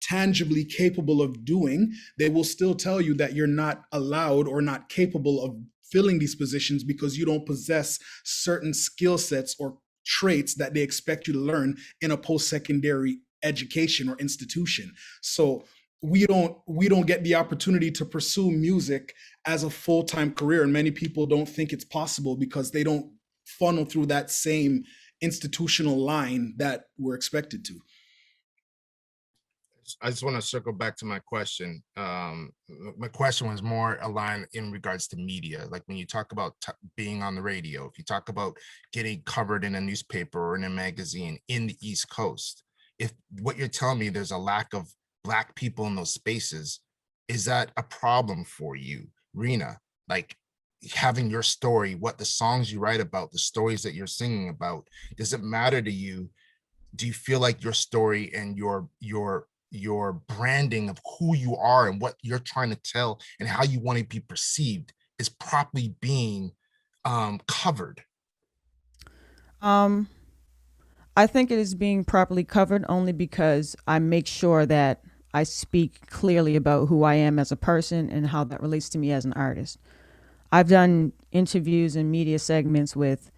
tangibly capable of doing, they will still tell you that you're not allowed or not capable of filling these positions because you don't possess certain skill sets or traits that they expect you to learn in a post-secondary education or institution. So we don't get the opportunity to pursue music as a full-time career, and many people don't think it's possible because they don't funnel through that same institutional line that we're expected to. I just want to circle back to my question. My question was more aligned in regards to media. Like when you talk about being on the radio, if you talk about getting covered in a newspaper or in a magazine in the East Coast, if what you're telling me, there's a lack of Black people in those spaces, is that a problem for you, Reena? Like having your story, what the songs you write about, the stories that you're singing about, does it matter to you? Do you feel like your story and your branding of who you are and what you're trying to tell and how you want to be perceived is properly being covered? I think it is being properly covered only because I make sure that I speak clearly about who I am as a person and how that relates to me as an artist. I've done interviews and media segments with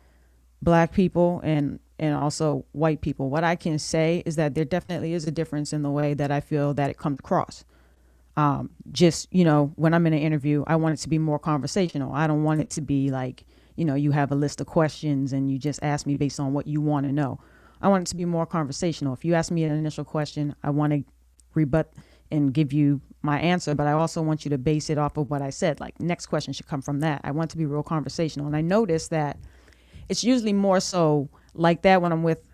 Black people and also white people. What I can say is that there definitely is a difference in the way that I feel that it comes across. Just, when I'm in an interview, I want it to be more conversational. I don't want it to be like, you have a list of questions and you just ask me based on what you want to know. I want it to be more conversational. If you ask me an initial question, I want to rebut and give you my answer, but I also want you to base it off of what I said. Like, next question should come from that. I want it to be real conversational. And I noticed that it's usually more so like that when I'm with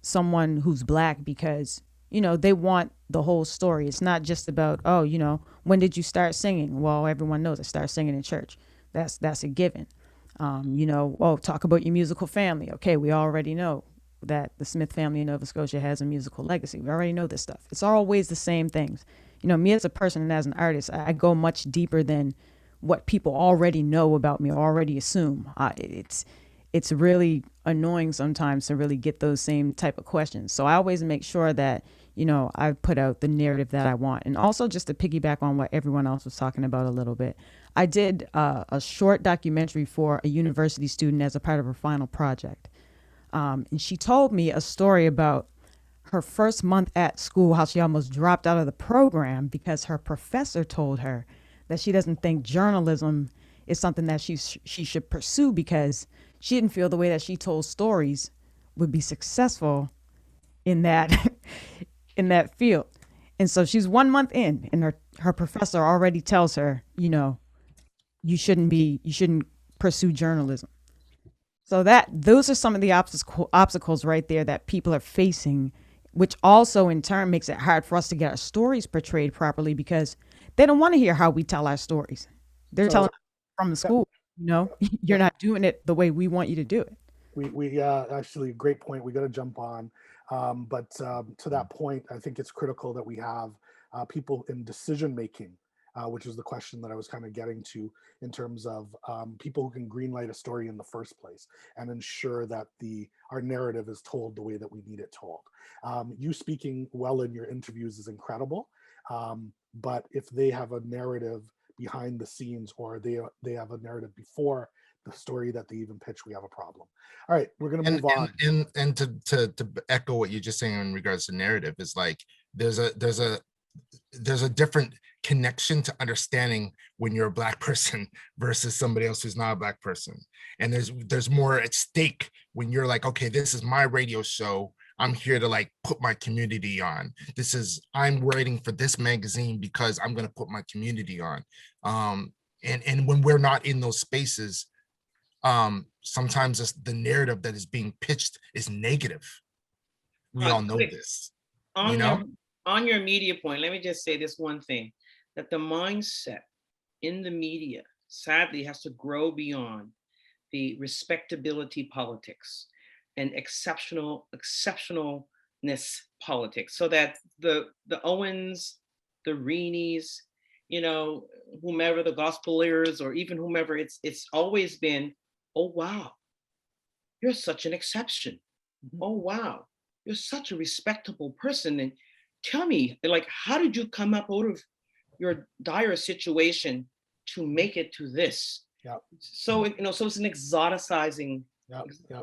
someone who's Black, because, they want the whole story. It's not just about, when did you start singing? Well, everyone knows I started singing in church. That's a given. Talk about your musical family. Okay, we already know that the Smith family in Nova Scotia has a musical legacy. We already know this stuff. It's always the same things. Me as a person and as an artist, I go much deeper than what people already know about me or already assume. It's really annoying sometimes to really get those same type of questions. So I always make sure that, I put out the narrative that I want. And also, just to piggyback on what everyone else was talking about a little bit, I did a short documentary for a university student as a part of her final project. And she told me a story about her first month at school, how she almost dropped out of the program because her professor told her that she doesn't think journalism is something that she should pursue because she didn't feel the way that she told stories would be successful in that in that field. And so she's 1 month in, and her professor already tells her, you shouldn't pursue journalism. So those are some of the obstacles right there that people are facing, which also in turn makes it hard for us to get our stories portrayed properly because they don't want to hear how we tell our stories. They're telling from the school, you're not doing it the way we want you to do it. We actually, great point. We got to jump on. But to that point, I think it's critical that we have people in decision making, which is the question that I was kind of getting to in terms of people who can greenlight a story in the first place and ensure that our narrative is told the way that we need it told. You speaking well in your interviews is incredible, but if they have a narrative behind the scenes or they have a narrative before the story that they even pitch, we have a problem. All right, we're going to move on. And to echo what you're just saying in regards to narrative is like there's a there's a different connection to understanding when you're a Black person versus somebody else who's not a Black person. And there's more at stake when you're like, okay, this is my radio show. I'm here to like put my community on. I'm writing for this magazine because I'm going to put my community on. And when we're not in those spaces, sometimes the narrative that is being pitched is negative. We all know this, you know? On your media point, let me just say this one thing, that the mindset in the media, sadly, has to grow beyond the respectability politics and exceptionalness politics, so that the Owens, the Reenys, you know, whomever, the gospelers, or even whomever, it's always been, oh, wow, you're such an exception. Oh, wow, you're such a respectable person. And tell me, like, how did you come up out of your dire situation to make it to this? Yeah. So, you know, so it's an exoticizing,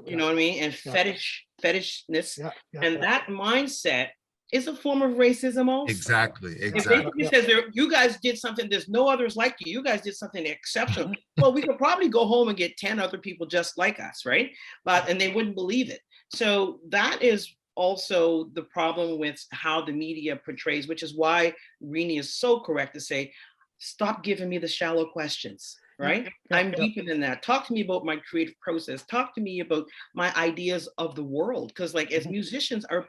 you know what I mean? And fetishness. And that mindset is a form of racism also. Exactly. It basically says, you guys did something, there's no others like you. You guys did something exceptional. Well, we could probably go home and get 10 other people just like us, right? And they wouldn't believe it. So that is also the problem with how the media portrays, which is why Reeny is so correct to say, stop giving me the shallow questions, right? I'm deeper than that. Talk to me about my creative process. Talk to me about my ideas of the world. Because like, as musicians are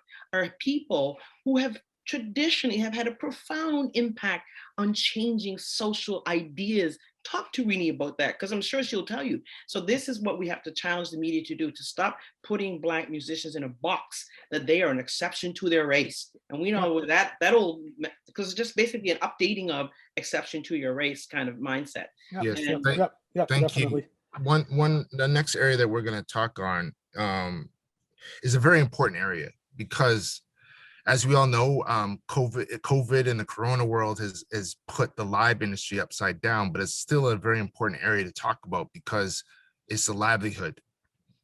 people who have traditionally have had a profound impact on changing social ideas. Talk to Reeny about that, because I'm sure she'll tell you. So this is what we have to challenge the media to do, to stop putting Black musicians in a box that they are an exception to their race. And we know that'll, because it's just basically an updating of exception to your race kind of mindset. Yes, thank you. The next area that we're going to talk on is a very important area, because as we all know, COVID and the Corona world has put the live industry upside down, but it's still a very important area to talk about because it's a livelihood.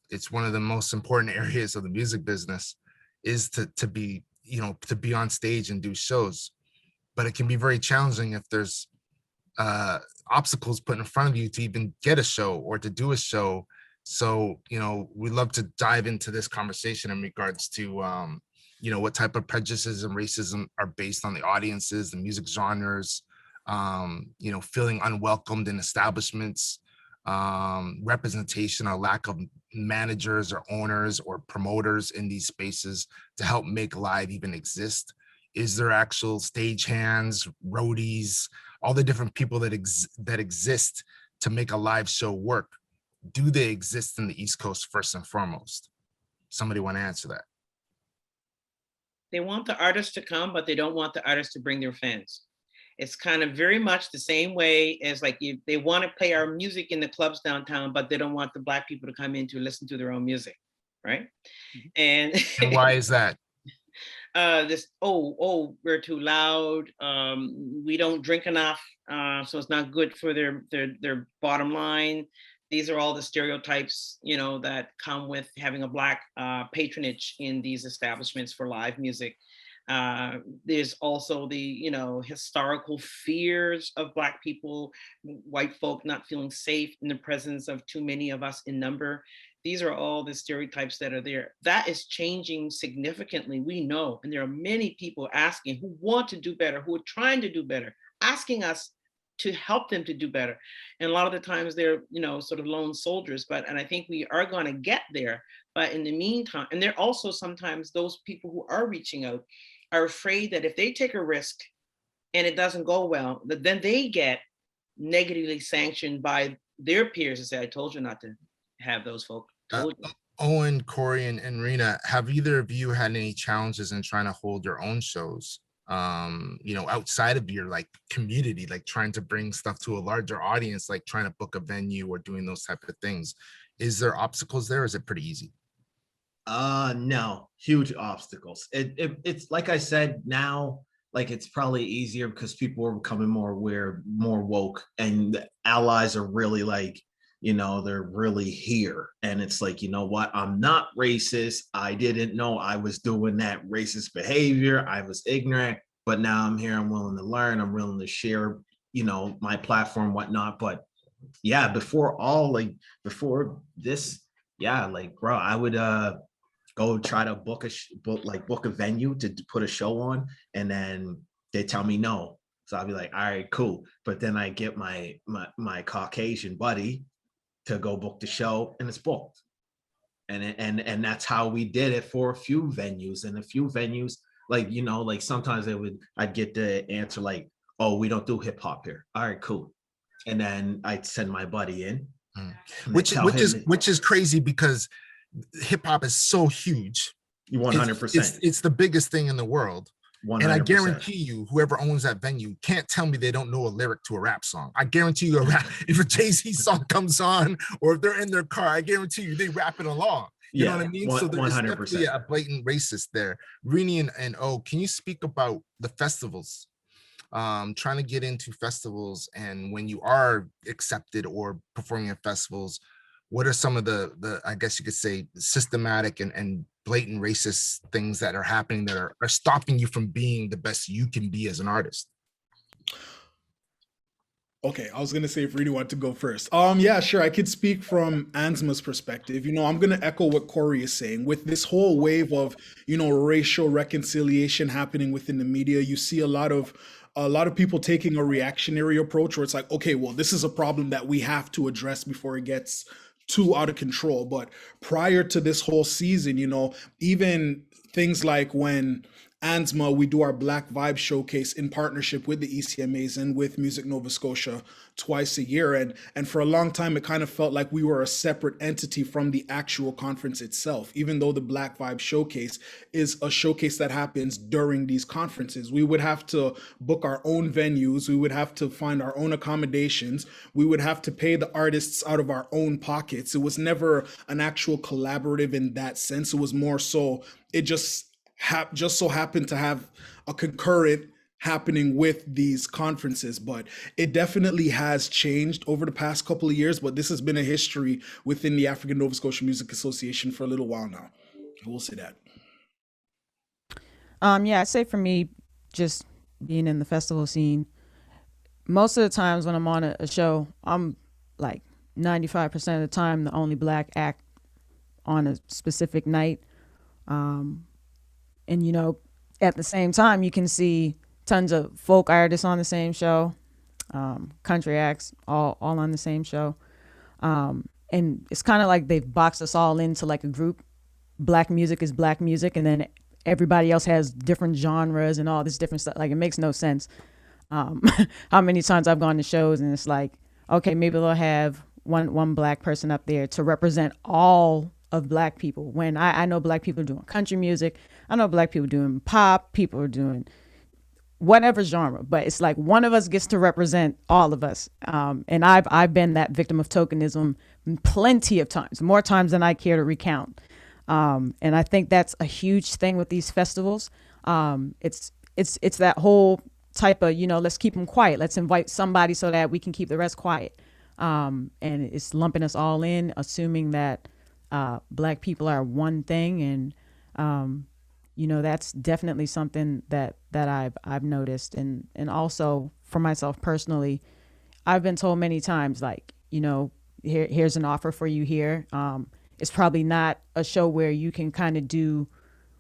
It's one of the most important areas of the music business, is to be on stage and do shows. But it can be very challenging if there's obstacles put in front of you to even get a show or to do a show. So, we'd love to dive into this conversation in regards to what type of prejudices and racism are based on the audiences, the music genres, feeling unwelcomed in establishments, representation or lack of managers or owners or promoters in these spaces to help make live even exist. Is there actual stagehands, roadies, all the different people that exist to make a live show work? Do they exist in the East Coast first and foremost? Somebody want to answer that? They want the artists to come, but they don't want the artists to bring their fans. It's kind of very much the same way as like they want to play our music in the clubs downtown, but they don't want the Black people to come in to listen to their own music, right? And why is that? We're too loud. We don't drink enough, so it's not good for their bottom line. These are all the stereotypes, that come with having a Black patronage in these establishments for live music. There's also the, historical fears of Black people, white folk not feeling safe in the presence of too many of us in number. These are all the stereotypes that are there. That is changing significantly, we know. And there are many people asking who want to do better, who are trying to do better, asking us to help them to do better. And a lot of the times they're, sort of lone soldiers, and I think we are going to get there. But in the meantime, and they're also sometimes those people who are reaching out are afraid that if they take a risk and it doesn't go well, that then they get negatively sanctioned by their peers and say, I told you not to have those folk. Owen, Corey, and Rena, have either of you had any challenges in trying to hold your own shows? Outside of your community, trying to bring stuff to a larger audience, like trying to book a venue or doing those type of things. Is there obstacles there? Or is it pretty easy? No, huge obstacles. It's like I said, now, it's probably easier because people are becoming more aware, more woke, and the allies are really they're really here. And it's you know what? I'm not racist. I didn't know I was doing that racist behavior. I was ignorant. but now I'm here, I'm willing to learn, I'm willing to share, you know, my platform, whatnot. But yeah, before this, yeah, like, bro, I would go try to book a venue to put a show on, and then they tell me no. So I'll be like, all right, cool. But then I get my Caucasian buddy to go book the show, and it's booked. And that's how we did it for a few venues. And a few venues, like, you know, like sometimes I'd get the answer like, oh, we don't do hip hop here. All right, cool. And then I'd send my buddy in. Which is crazy, because hip hop is so huge. 100%. It's the biggest thing in the world. 100%. And I guarantee you, whoever owns that venue can't tell me they don't know a lyric to a rap song. I guarantee you, if a Jay-Z song comes on, or if they're in their car, I guarantee you they rapping along. You know what I mean? So there's definitely a blatant racist there. Reeny and O, can you speak about the festivals? Trying to get into festivals, and when you are accepted or performing at festivals, what are some of the I guess you could say systematic and blatant racist things that are happening that are stopping you from being the best you can be as an artist? Okay, I was gonna say if Reeny wanted to go first. Yeah, sure. I could speak from ANSMA's perspective. You know, I'm gonna echo what Corey is saying. With this whole wave of, you know, racial reconciliation happening within the media, you see a lot of people taking a reactionary approach where it's like, okay, well, this is a problem that we have to address before it gets too out of control. But prior to this whole season, you know, even things like when ANSMA, we do our Black Vibe Showcase in partnership with the ECMAs and with Music Nova Scotia twice a year. And for a long time, it kind of felt like we were a separate entity from the actual conference itself, even though the Black Vibe Showcase is a showcase that happens during these conferences. We would have to book our own venues. We would have to find our own accommodations. We would have to pay the artists out of our own pockets. It was never an actual collaborative in that sense. It was more so, it just so happened to have a concurrent happening with these conferences. But it definitely has changed over the past couple of years, but this has been a history within the African Nova Scotia Music Association for a little while now. I will say that. Yeah, I'd say for me, just being in the festival scene, most of the times when I'm on a show, I'm like 95% of the time the only Black act on a specific night. And, you know, at the same time, you can see tons of folk artists on the same show, country acts, all on the same show. And it's kind of like they've boxed us all into like a group. Black music is Black music, and then everybody else has different genres and all this different stuff. Like, it makes no sense. How many times I've gone to shows and it's like, okay, maybe they'll have one Black person up there to represent all of Black people, when I know Black people are doing country music. I know Black people doing pop, people are doing whatever genre, but it's like one of us gets to represent all of us. And I've been that victim of tokenism plenty of times, more times than I care to recount. And I think that's a huge thing with these festivals. It's that whole type of, you know, let's keep them quiet. Let's invite somebody so that we can keep the rest quiet. And it's lumping us all in, assuming that Black people are one thing. And, you know, that's definitely something that I've noticed. And also for myself personally, I've been told many times, like, you know, here's an offer for you here. It's probably not a show where you can kind of do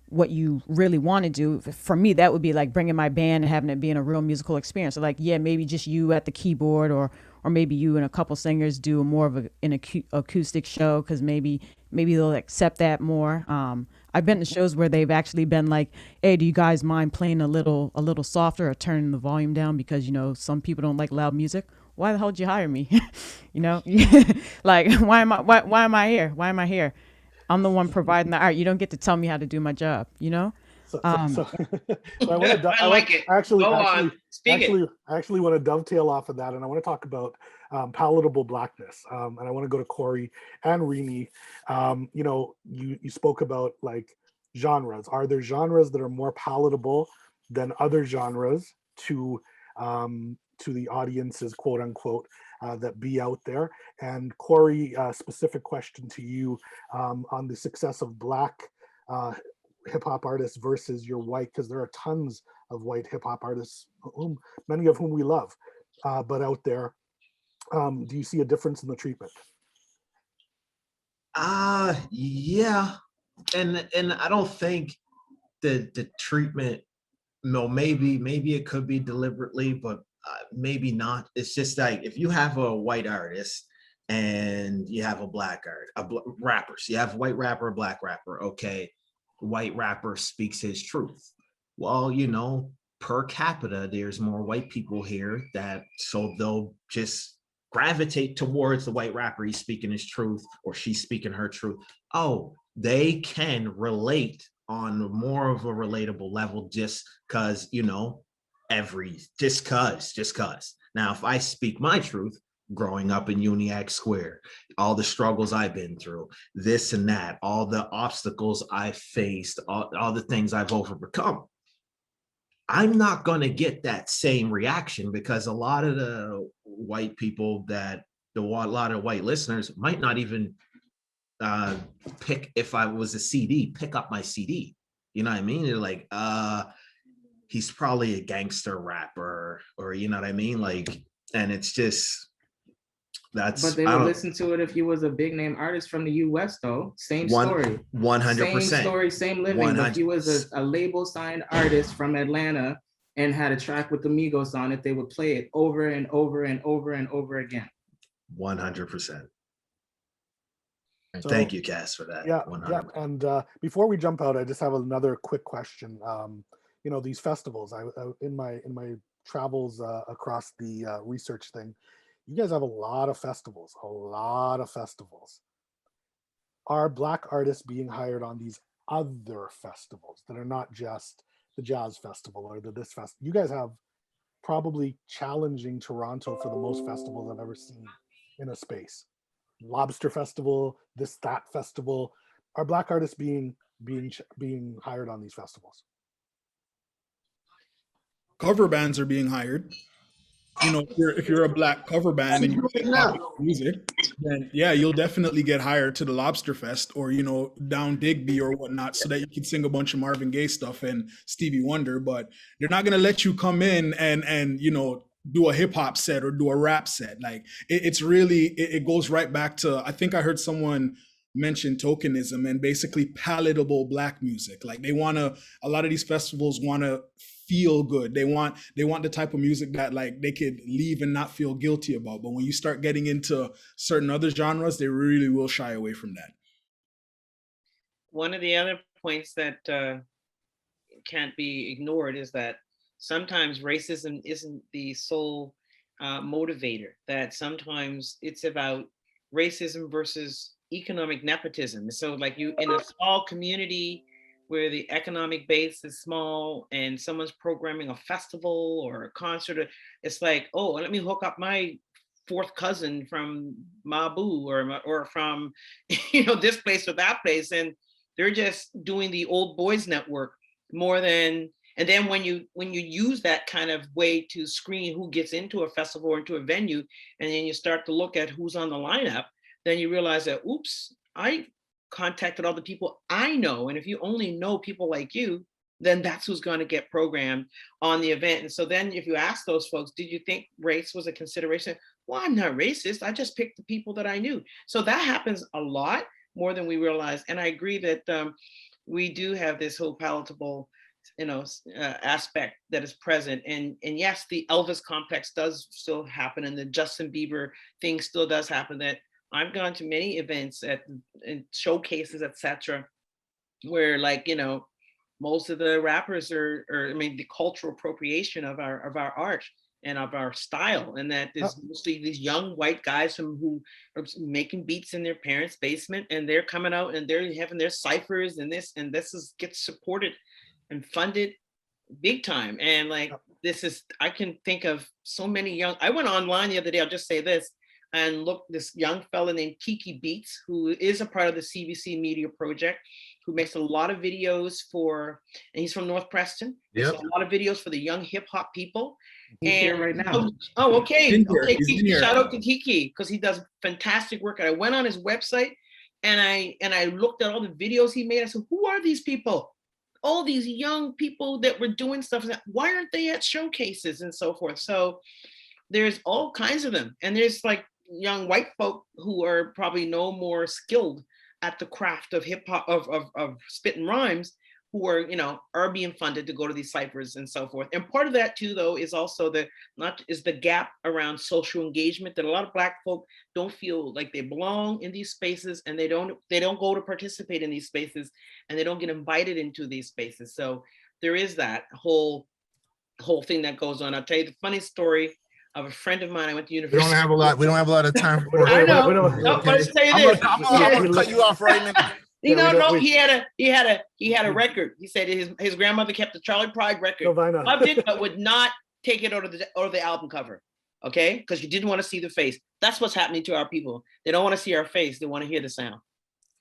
what you really want to do. For me, that would be like bringing my band and having it being a real musical experience. So like, yeah, maybe just you at the keyboard, or maybe you and a couple singers do more of an acoustic show, because maybe they'll accept that more. I've been to shows where they've actually been like, hey, do you guys mind playing a little softer or turning the volume down, because, you know, some people don't like loud music. Why the hell did you hire me? You know, like, why am I here? Why am I here? I'm the one providing the art. You don't get to tell me how to do my job, you know? So I want to. I like it. Go on. Speak it. I actually want to dovetail off of that, and I want to talk about palatable Blackness. And I want to go to Corey and Reeny. You know, you spoke about like genres. Are there genres that are more palatable than other genres to the audiences, quote unquote, that be out there? And Corey, specific question to you on the success of Black hip hop artists versus your white, because there are tons of white hip hop artists, many of whom we love, but out there, do you see a difference in the treatment? Yeah, and I don't think the treatment, no, maybe it could be deliberately, but maybe not. It's just like if you have a white artist and you have a black rappers, you have a white rapper, a black rapper. Okay, white rapper speaks his truth. Well, you know, per capita, there's more white people here, that so they'll just gravitate towards the white rapper. He's speaking his truth or she's speaking her truth. Oh, they can relate on more of a relatable level just because, you know, just cause. Now, if I speak my truth, growing up in Uniac Square, all the struggles I've been through, this and that, all the obstacles I've faced, all the things I've overcome, I'm not going to get that same reaction, because a lot of the white people a lot of white listeners might not even pick, if I was a CD, pick up my CD. You know what I mean? They're like, he's probably a gangster rapper, or you know what I mean? Like, and it's just, but they would listen to it if you was a big name artist from the US though. Same story. 100%. Same story, same living. But if you was a label signed artist from Atlanta and had a track with the Migos on it, they would play it over and over and over and over again. 100%. So, thank you, Cass, for that. Yeah, 100%. Yeah. And before we jump out, I just have another quick question. You know, these festivals, in my travels across the research thing, you guys have a lot of festivals, Are Black artists being hired on these other festivals that are not just the jazz festival or this festival? You guys have probably challenging Toronto for the most festivals I've ever seen in a space. Lobster Festival, that festival. Are Black artists being hired on these festivals? Cover bands are being hired. You know, if you're a Black cover band and you make popular music, then yeah, you'll definitely get hired to the Lobster Fest or, you know, down Digby or whatnot, so that you can sing a bunch of Marvin Gaye stuff and Stevie Wonder. But they're not gonna let you come in and you know, do a hip hop set or do a rap set. Like it's really, it goes right back to, I think I heard someone mention tokenism and basically palatable Black music. Like a lot of these festivals want to feel good. They want the type of music that like they could leave and not feel guilty about. But when you start getting into certain other genres, they really will shy away from that. One of the other points that can't be ignored is that sometimes racism isn't the sole motivator, that sometimes it's about racism versus economic nepotism. So like you in a small community where the economic base is small and someone's programming a festival or a concert, it's like, oh, let me hook up my fourth cousin from Mabu or from, you know, this place or that place. And they're just doing the old boys network more than, and then when you use that kind of way to screen who gets into a festival or into a venue, and then you start to look at who's on the lineup, then you realize that, oops, I contacted all the people I know. And if you only know people like you, then that's who's going to get programmed on the event. And so then if you ask those folks, did you think race was a consideration? Well, I'm not racist. I just picked the people that I knew. So that happens a lot more than we realize. And I agree that we do have this whole palatable, you know, aspect that is present. And yes, the Elvis complex does still happen, and the Justin Bieber thing still does happen. That I've gone to many events and showcases, etc., where, like, you know, most of the rappers are I mean, the cultural appropriation of our art and of our style, and that is mostly these young white guys who are making beats in their parents' basement, and they're coming out and they're having their ciphers, and this gets supported and funded big time. And like, this is, I can think of so many young, I went online the other day, I'll just say this, and look, this young fella named Kiki Beats, who is a part of the CBC Media Project, who makes a lot of videos for, and he's from North Preston. Yep. A lot of videos for the young hip hop people. He's here right now. Oh, okay. Kiki, shout out to Kiki, because he does fantastic work. And I went on his website and I looked at all the videos he made. I said, who are these people? all these young people that were doing stuff. Why aren't they at showcases and so forth? So there's all kinds of them. And there's like young white folk who are probably no more skilled at the craft of hip hop, of spitting rhymes, who are, you know, are being funded to go to these ciphers and so forth. And part of that too, though, is also the gap around social engagement, that a lot of Black folk don't feel like they belong in these spaces, and they don't go to participate in these spaces, and they don't get invited into these spaces. So there is that whole thing that goes on. I'll tell you the funny story of a friend of mine. I went to university. We don't have a lot of time for I know. don't- No, but I'll tell you I'm this. gonna cut you off right now. No, he had a record. He said his grandmother kept the Charlie Pride record, Delvina. loved it, but would not take it over the album cover. Okay, because you didn't want to see the face. That's what's happening to our people. They don't want to see our face. They want to hear the sound.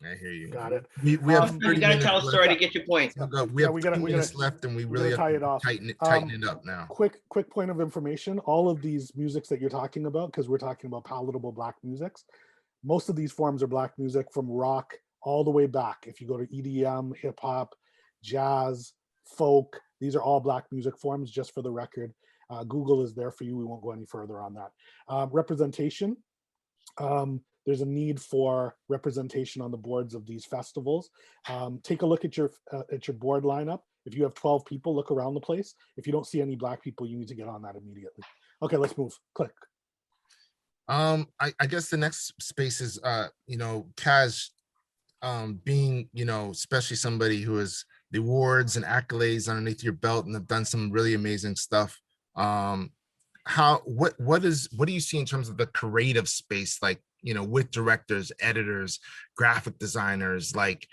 I hear you. Got it. We have 30 You got to minutes tell a story to left. get your point. We have we gotta- 10 we minutes gotta- left, and we we're really gonna have tie to it off. tighten it up now. Quick point of information. All of these musics that you're talking about, because we're talking about palatable Black musics, most of these forms are Black music from rock all the way back. If you go to EDM, hip hop, jazz, folk, these are all Black music forms, just for the record. Google is there for you. We won't go any further on that. Representation. There's a need for representation on the boards of these festivals. Take a look at your board lineup. If you have 12 people, look around the place. If you don't see any Black people, you need to get on that immediately. Okay, let's move. Click. I guess the next space is you know, Caz, being, you know, especially somebody who has the awards and accolades underneath your belt and have done some really amazing stuff. What do you see in terms of the creative space, like, you know, with directors, editors, graphic designers? Like,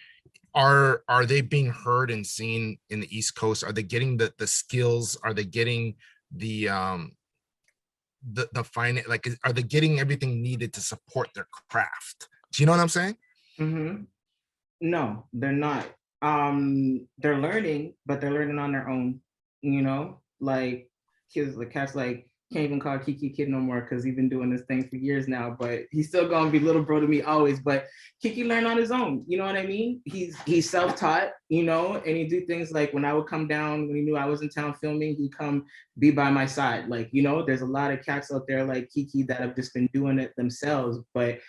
are they being heard and seen in the East Coast? Are they getting the skills? Are they getting the finance? Like, are they getting everything needed to support their craft? Do you know what I'm saying? Mm-hmm. No, they're not. They're learning, but they're learning on their own. You know, like kids, like cats, like can't even call Kiki kid no more because he's been doing this thing for years now. But he's still gonna be little bro to me always. But Kiki learned on his own. You know what I mean? He's self-taught. You know, and he do things like when I would come down when he knew I was in town filming, he'd come be by my side. Like, you know, there's a lot of cats out there like Kiki that have just been doing it themselves. But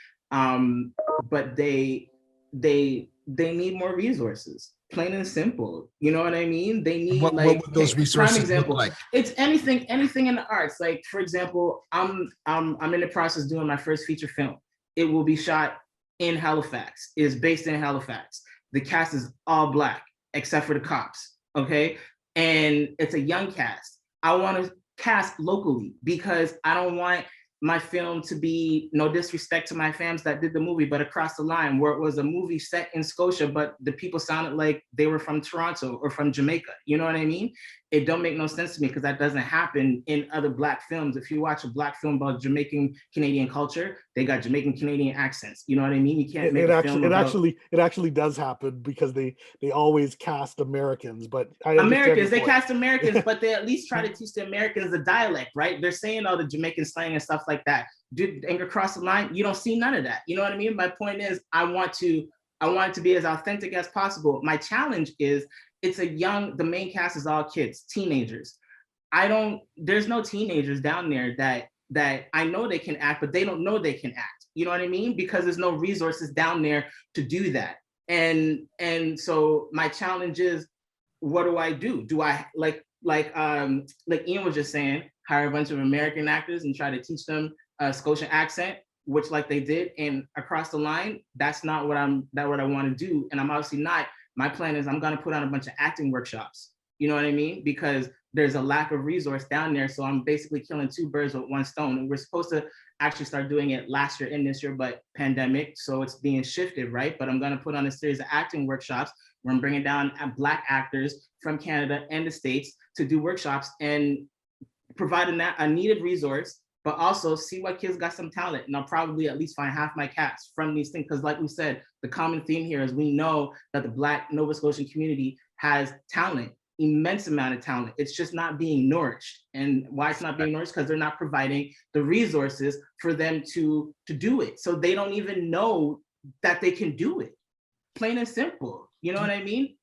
they need more resources, plain and simple. You know what I mean? They need what would those resources prime example, look like? It's anything in the arts. Like, for example, I'm in the process doing my first feature film. It will be shot in Halifax. It is based in Halifax. The cast is all Black except for the cops. Okay, and it's a young cast. I want to cast locally because I don't want my film to be, no disrespect to my fams that did the movie, but across the line where it was a movie set in Scotia, but the people sounded like they were from Toronto or from Jamaica. You know what I mean? It don't make no sense to me because that doesn't happen in other Black films. If you watch a Black film about Jamaican Canadian culture, they got Jamaican Canadian accents. You know what I mean? You can't make a film about... It actually does happen because they always cast Americans, but they cast Americans, but they at least try to teach the Americans the dialect, right? They're saying all the Jamaican slang and stuff like that. Dude, and across the line, you don't see none of that. You know what I mean? My point is, I want it to be as authentic as possible. My challenge is, the main cast is all kids, teenagers. There's no teenagers down there that I know they can act, but they don't know they can act. You know what I mean? Because there's no resources down there to do that. And so my challenge is, what do I do? Do I like Ian was just saying, hire a bunch of American actors and try to teach them a Scotian accent, which like they did, and across the line, that's not what I want to do. And I'm obviously not. My plan is I'm going to put on a bunch of acting workshops. You know what I mean? Because there's a lack of resource down there. So I'm basically killing two birds with one stone. And we're supposed to actually start doing it last year and this year, but pandemic. So it's being shifted, right? But I'm going to put on a series of acting workshops where I'm bringing down Black actors from Canada and the States to do workshops and providing a needed resource, but also see what kids got some talent. And I'll probably at least find half my cast from these things. Because like we said, the common theme here is we know that the Black Nova Scotian community has talent, immense amount of talent. It's just not being nourished. And why it's not being nourished? Because they're not providing the resources for them to do it. So they don't even know that they can do it. Plain and simple. You know what I mean?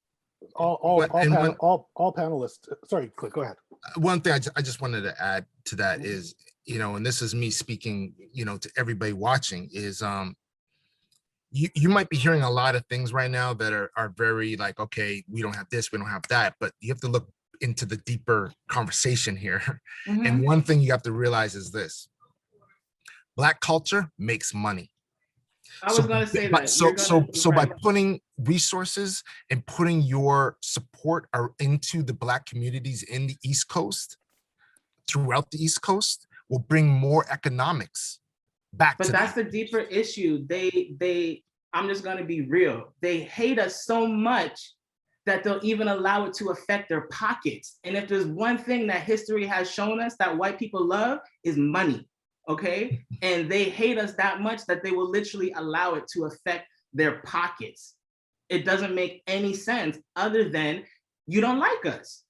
All panelists. Sorry, Click. Go ahead. One thing I just wanted to add to that is, and this is me speaking, to everybody watching, is you might be hearing a lot of things right now that are very like, okay, we don't have this, we don't have that, but you have to look into the deeper conversation here. And one thing you have to realize is this: Black culture makes money. I was going to say that. So by putting resources and putting your support into the Black communities in the East Coast, throughout the East Coast, will bring more economics back. But that's the deeper issue. I'm just going to be real. They hate us so much that they'll even allow it to affect their pockets. And if there's one thing that history has shown us that white people love, is money. Okay, and they hate us that much that they will literally allow it to affect their pockets. It doesn't make any sense other than you don't like us,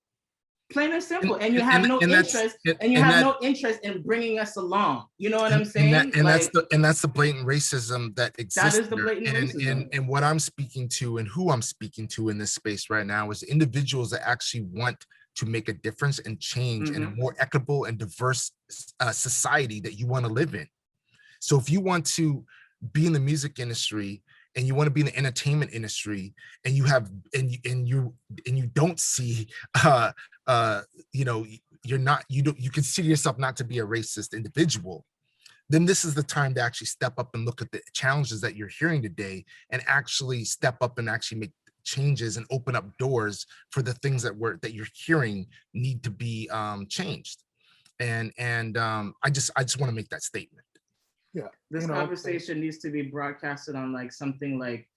plain and simple, and you have no interest, and you have no interest in bringing us along. You know what I'm saying? That's the blatant racism that exists. That is the blatant racism. And what I'm speaking to, and who I'm speaking to in this space right now, is individuals that actually want to make a difference and change in a more equitable and diverse society that you want to live in. So if you want to be in the music industry and you want to be in the entertainment industry, and you have and you don't see you consider yourself not to be a racist individual, then this is the time to actually step up and look at the challenges that you're hearing today and actually step up and actually make changes and open up doors for the things that you're hearing need to be changed. And I just want to make that statement. Yeah, this conversation needs to be broadcasted on like something like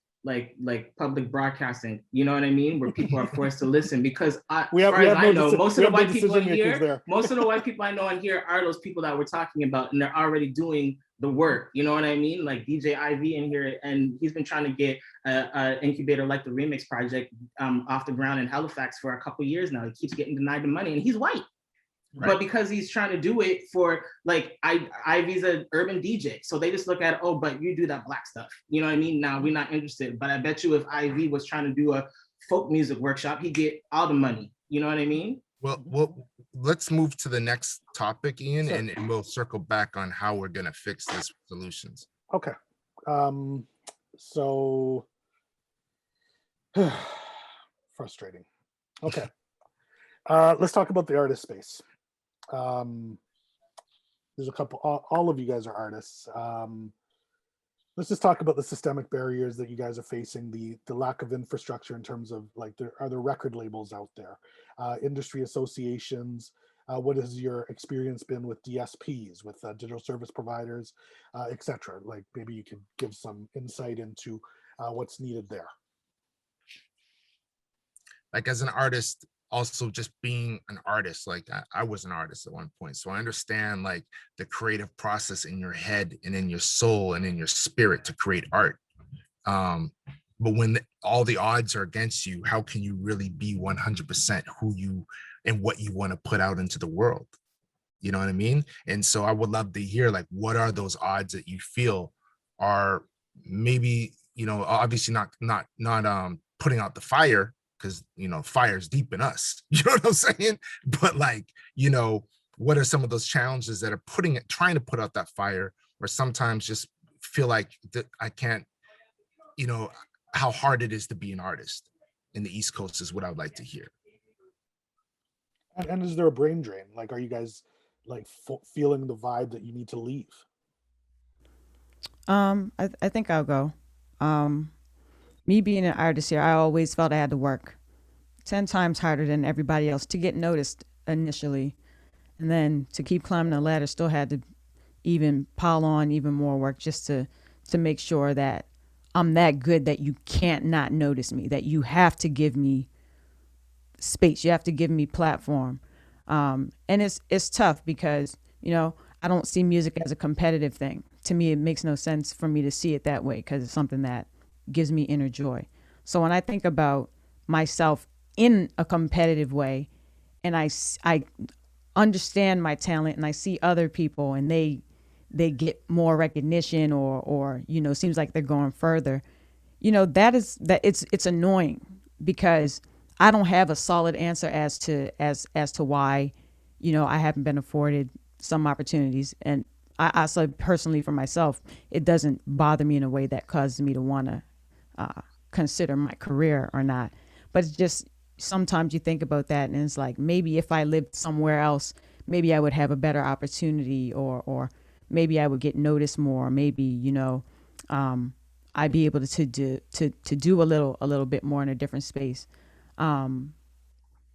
public broadcasting, you know what I mean, where people are forced to listen, because most of the white people in here, most of the white people I know in here are those people that we're talking about, and they're already doing the work, you know what I mean? Like DJ IV in here, and he's been trying to get an incubator like the Remix Project off the ground in Halifax for a couple years now. He keeps getting denied the money, and he's white. Right. But because he's trying to do it for like Ivy's an urban DJ, so they just look at, oh, but you do that Black stuff, you know what I mean? Now we're not interested. But I bet you if Ivy was trying to do a folk music workshop, he'd get all the money. You know what I mean? Well, let's move to the next topic, Ian, sure. and we'll circle back on how we're gonna fix these solutions. Okay. So frustrating. Okay. Let's talk about the artist space. There's a couple, all of you guys are artists. Let's just talk about the systemic barriers that you guys are facing, the lack of infrastructure in terms of like, are there record labels out there, industry associations? What has your experience been with DSPs, with digital service providers, et cetera? Like maybe you could give some insight into what's needed there. Like as an artist, also just being an artist, like I was an artist at one point, so I understand like the creative process in your head and in your soul and in your spirit to create art. But when all the odds are against you, how can you really be 100% who you and what you want to put out into the world? You know what I mean? And so I would love to hear like, what are those odds that you feel are maybe, obviously not putting out the fire, because fire's deep in us, you know what I'm saying? But like, what are some of those challenges that are trying to put out that fire, or sometimes just feel like that I can't, how hard it is to be an artist in the East Coast is what I would like to hear. And is there a brain drain? Like, are you guys like feeling the vibe that you need to leave? I think I'll go. Me being an artist here, I always felt I had to work 10 times harder than everybody else to get noticed initially. And then to keep climbing the ladder, still had to even pile on even more work just to make sure that I'm that good that you can't not notice me, that you have to give me space, you have to give me platform. And it's tough because, I don't see music as a competitive thing. To me, it makes no sense for me to see it that way because it's something that gives me inner joy. So when I think about myself in a competitive way, and I understand my talent, and I see other people and they get more recognition or seems like they're going further, it's annoying because I don't have a solid answer as to why, I haven't been afforded some opportunities. And I say personally for myself, it doesn't bother me in a way that causes me to want to consider my career or not. But it's just sometimes you think about that and it's like, maybe if I lived somewhere else, maybe I would have a better opportunity, or maybe I would get noticed more. Maybe, I'd be able to do a little bit more in a different space. Um,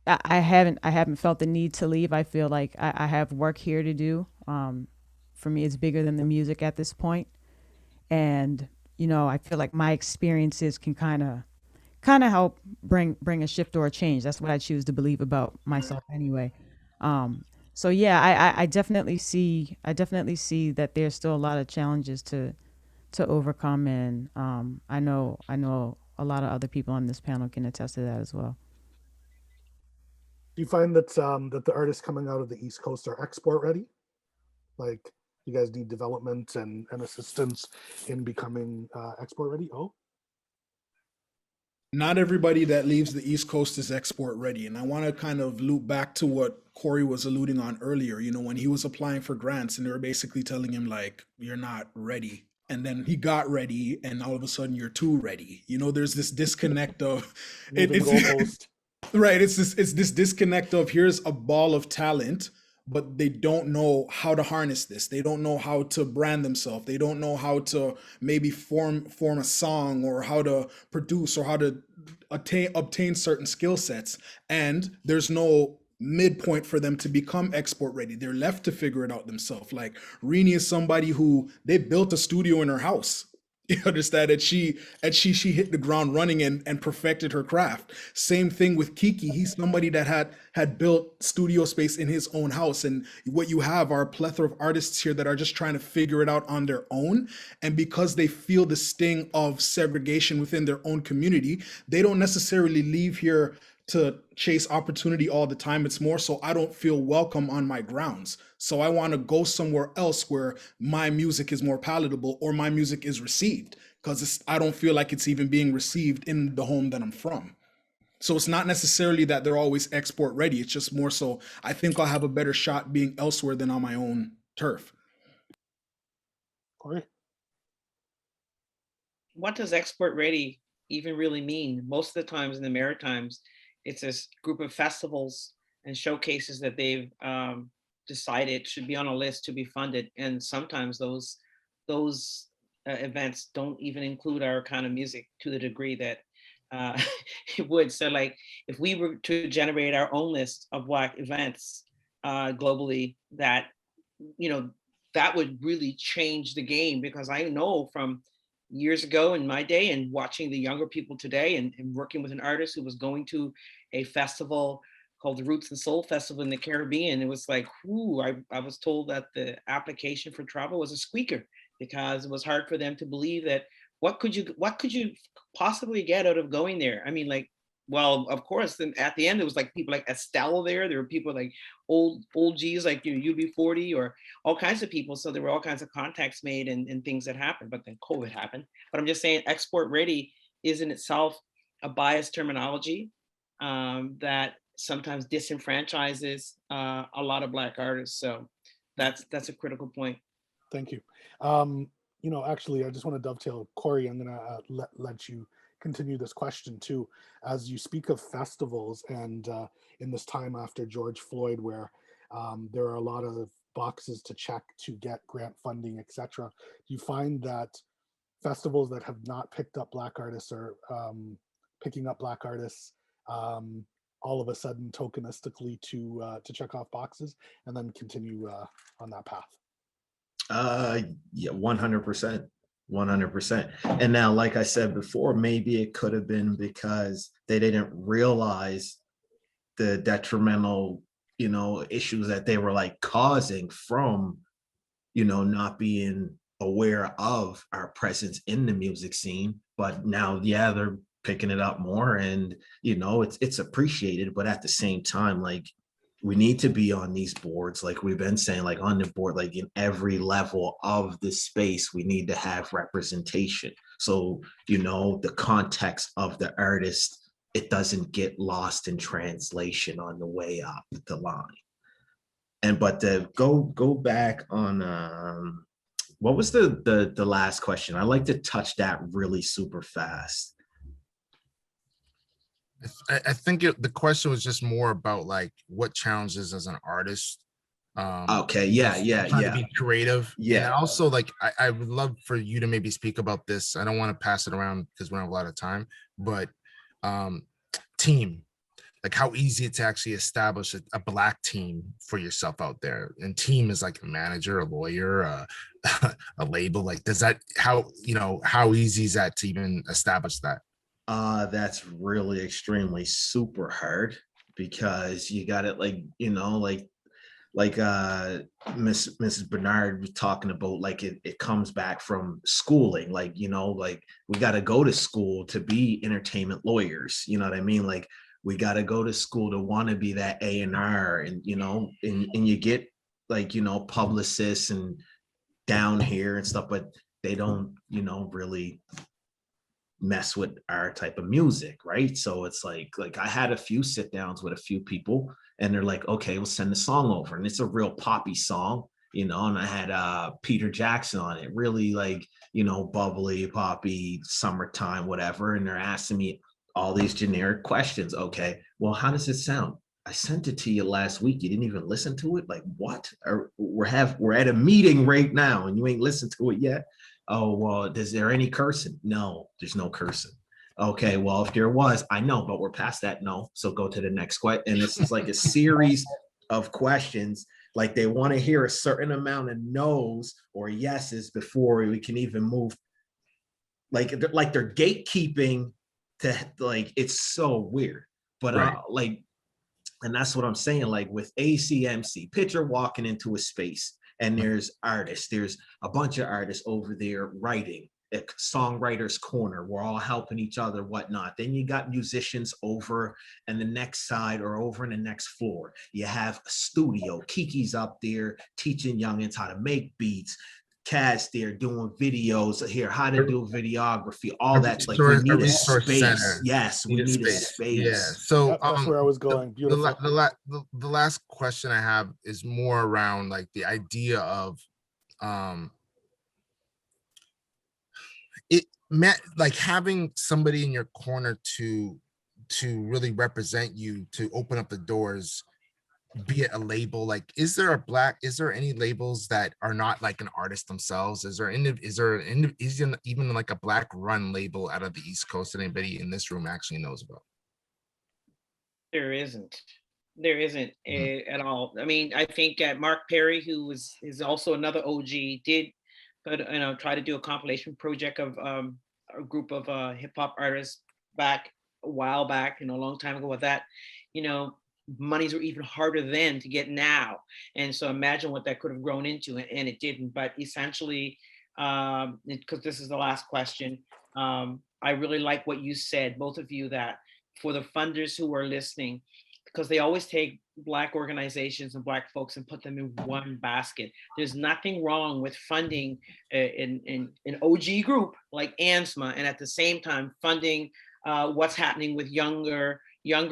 I haven't felt the need to leave. I feel like I have work here to do. For me, it's bigger than the music at this point, and I feel like my experiences can kind of help bring a shift or a change. That's what I choose to believe about myself anyway. Um, so yeah, I definitely see that there's still a lot of challenges to overcome, and I know a lot of other people on this panel can attest to that as well. Do you find that that the artists coming out of the East Coast are export ready? Like, you guys need development and assistance in becoming export ready? Oh, Not everybody that leaves the East Coast is export ready. And I want to kind of loop back to what Corey was alluding on earlier, when he was applying for grants and they were basically telling him, like, you're not ready. And then he got ready, and all of a sudden you're too ready. There's this disconnect of moving it's goalpost. right. It's this disconnect of, here's a ball of talent, but they don't know how to harness this. They don't know how to brand themselves. They don't know how to maybe form a song, or how to produce, or how to obtain certain skill sets. And there's no midpoint for them to become export ready. They're left to figure it out themselves. Like, Reeny is somebody who, they built a studio in her house. You understand? And she hit the ground running and perfected her craft. Same thing with Kiki. He's somebody that had built studio space in his own house. And what you have are a plethora of artists here that are just trying to figure it out on their own. And because they feel the sting of segregation within their own community, they don't necessarily leave here to chase opportunity all the time. It's more so, I don't feel welcome on my grounds. So I want to go somewhere else where my music is more palatable, or my music is received, because I don't feel like it's even being received in the home that I'm from. So it's not necessarily that they're always export ready. It's just more so, I think I'll have a better shot being elsewhere than on my own turf. Corey? What does export ready even really mean? Most of the times in the Maritimes, it's a group of festivals and showcases that they've decided should be on a list to be funded. And sometimes those events don't even include our kind of music to the degree that uh, it would. So like, if we were to generate our own list of Black events globally, you know, that would really change the game, because I know from years ago in my day and watching the younger people today, and working with an artist who was going to a festival called the Roots and Soul Festival in the Caribbean. It was like, whoo, I was told that the application for travel was a squeaker, because it was hard for them to believe that what could you possibly get out of going there? I mean, like, well, of course, then at the end, there was like people like Estelle there. There were people like old G's like, UB40, or all kinds of people. So there were all kinds of contacts made, and things that happened, but then COVID happened. But I'm just saying, export ready is in itself a biased terminology that sometimes disenfranchises a lot of Black artists. So that's a critical point. Thank you. Actually, I just want to dovetail, Corey. I'm going to let you continue this question too. As you speak of festivals, and in this time after George Floyd, where there are a lot of boxes to check to get grant funding, etc. Do you find that festivals that have not picked up Black artists are picking up Black artists all of a sudden tokenistically to check off boxes and then continue on that path? Yeah, 100%. 100%. And now, like I said before, maybe it could have been because they didn't realize the detrimental, issues that they were like causing from, not being aware of our presence in the music scene. But now, yeah, they're picking it up more, and it's appreciated. But at the same time, like, we need to be on these boards, like we've been saying, like on the board, like in every level of the space, we need to have representation. So, the context of the artist it doesn't get lost in translation on the way up the line. And but to go back on what was the last question? I like to touch that really super fast. I think the question was just more about like what challenges as an artist. Okay, yeah, Trying to be creative. Yeah. And also like I would love for you to maybe speak about this. I don't want to pass it around because we don't have a lot of time, but team, like how easy it's to actually establish a Black team for yourself out there. And team is like a manager, a lawyer, a label. Like, does that, how easy is that to even establish that? That's really extremely super hard, because you got it, like, Mrs. Bernard was talking about, like it comes back from schooling, like, like we got to go to school to be entertainment lawyers, you know what I mean? Like we got to go to school to want to be that A&R, and and you get, like, publicists and down here and stuff, but they don't really mess with our type of music, right? So it's like I had a few sit downs with a few people, and they're like, okay, we'll send the song over, and it's a real poppy song, and I had Peter Jackson on it, really, like, bubbly, poppy, summertime, whatever, and they're asking me all these generic questions. Okay, well, how does it sound? I sent it to you last week, you didn't even listen to it? Like, what? We're at a meeting right now and you ain't listened to it yet? Oh, well, is there any cursing? No, there's no cursing. Okay, well, if there was, I know, but we're past that. No, so go to the next question. And this is like a series of questions. Like they want to hear a certain amount of no's or yeses before we can even move. Like they're gatekeeping to, like, it's so weird. But Right. and that's what I'm saying. Like with ACMC, picture walking into a space, and there's artists. There's a bunch of artists over there writing, a songwriters corner. We're all helping each other, whatnot. Then you got musicians over in the next side or over in the next floor. You have a studio. Kiki's up there teaching youngins how to make beats. Kaz there doing videos here, how to do videography, all that. Like we need a space. Center. Yes, we need a space. Yeah. So Yep, that's where I was going. Beautiful. The last question I have is more around like the idea of like having somebody in your corner to really represent you, to open up the doors, be it a label. Like, is there any labels that are not like an artist themselves? Is there even like a Black run label out of the East Coast that anybody in this room actually knows about? There isn't at all. I mean, I think Mark Perry, who is also another OG, did try to do a compilation project of a group of hip hop artists back a while back, a long time ago. With that, monies were even harder then to get now, and so imagine what that could have grown into, and it didn't. But essentially, because this is the last question, I really like what you said, both of you, that for the funders who are listening, because they always take Black organizations and Black folks and put them in one basket. There's nothing wrong with funding an OG group like ANSMA, and at the same time funding what's happening with younger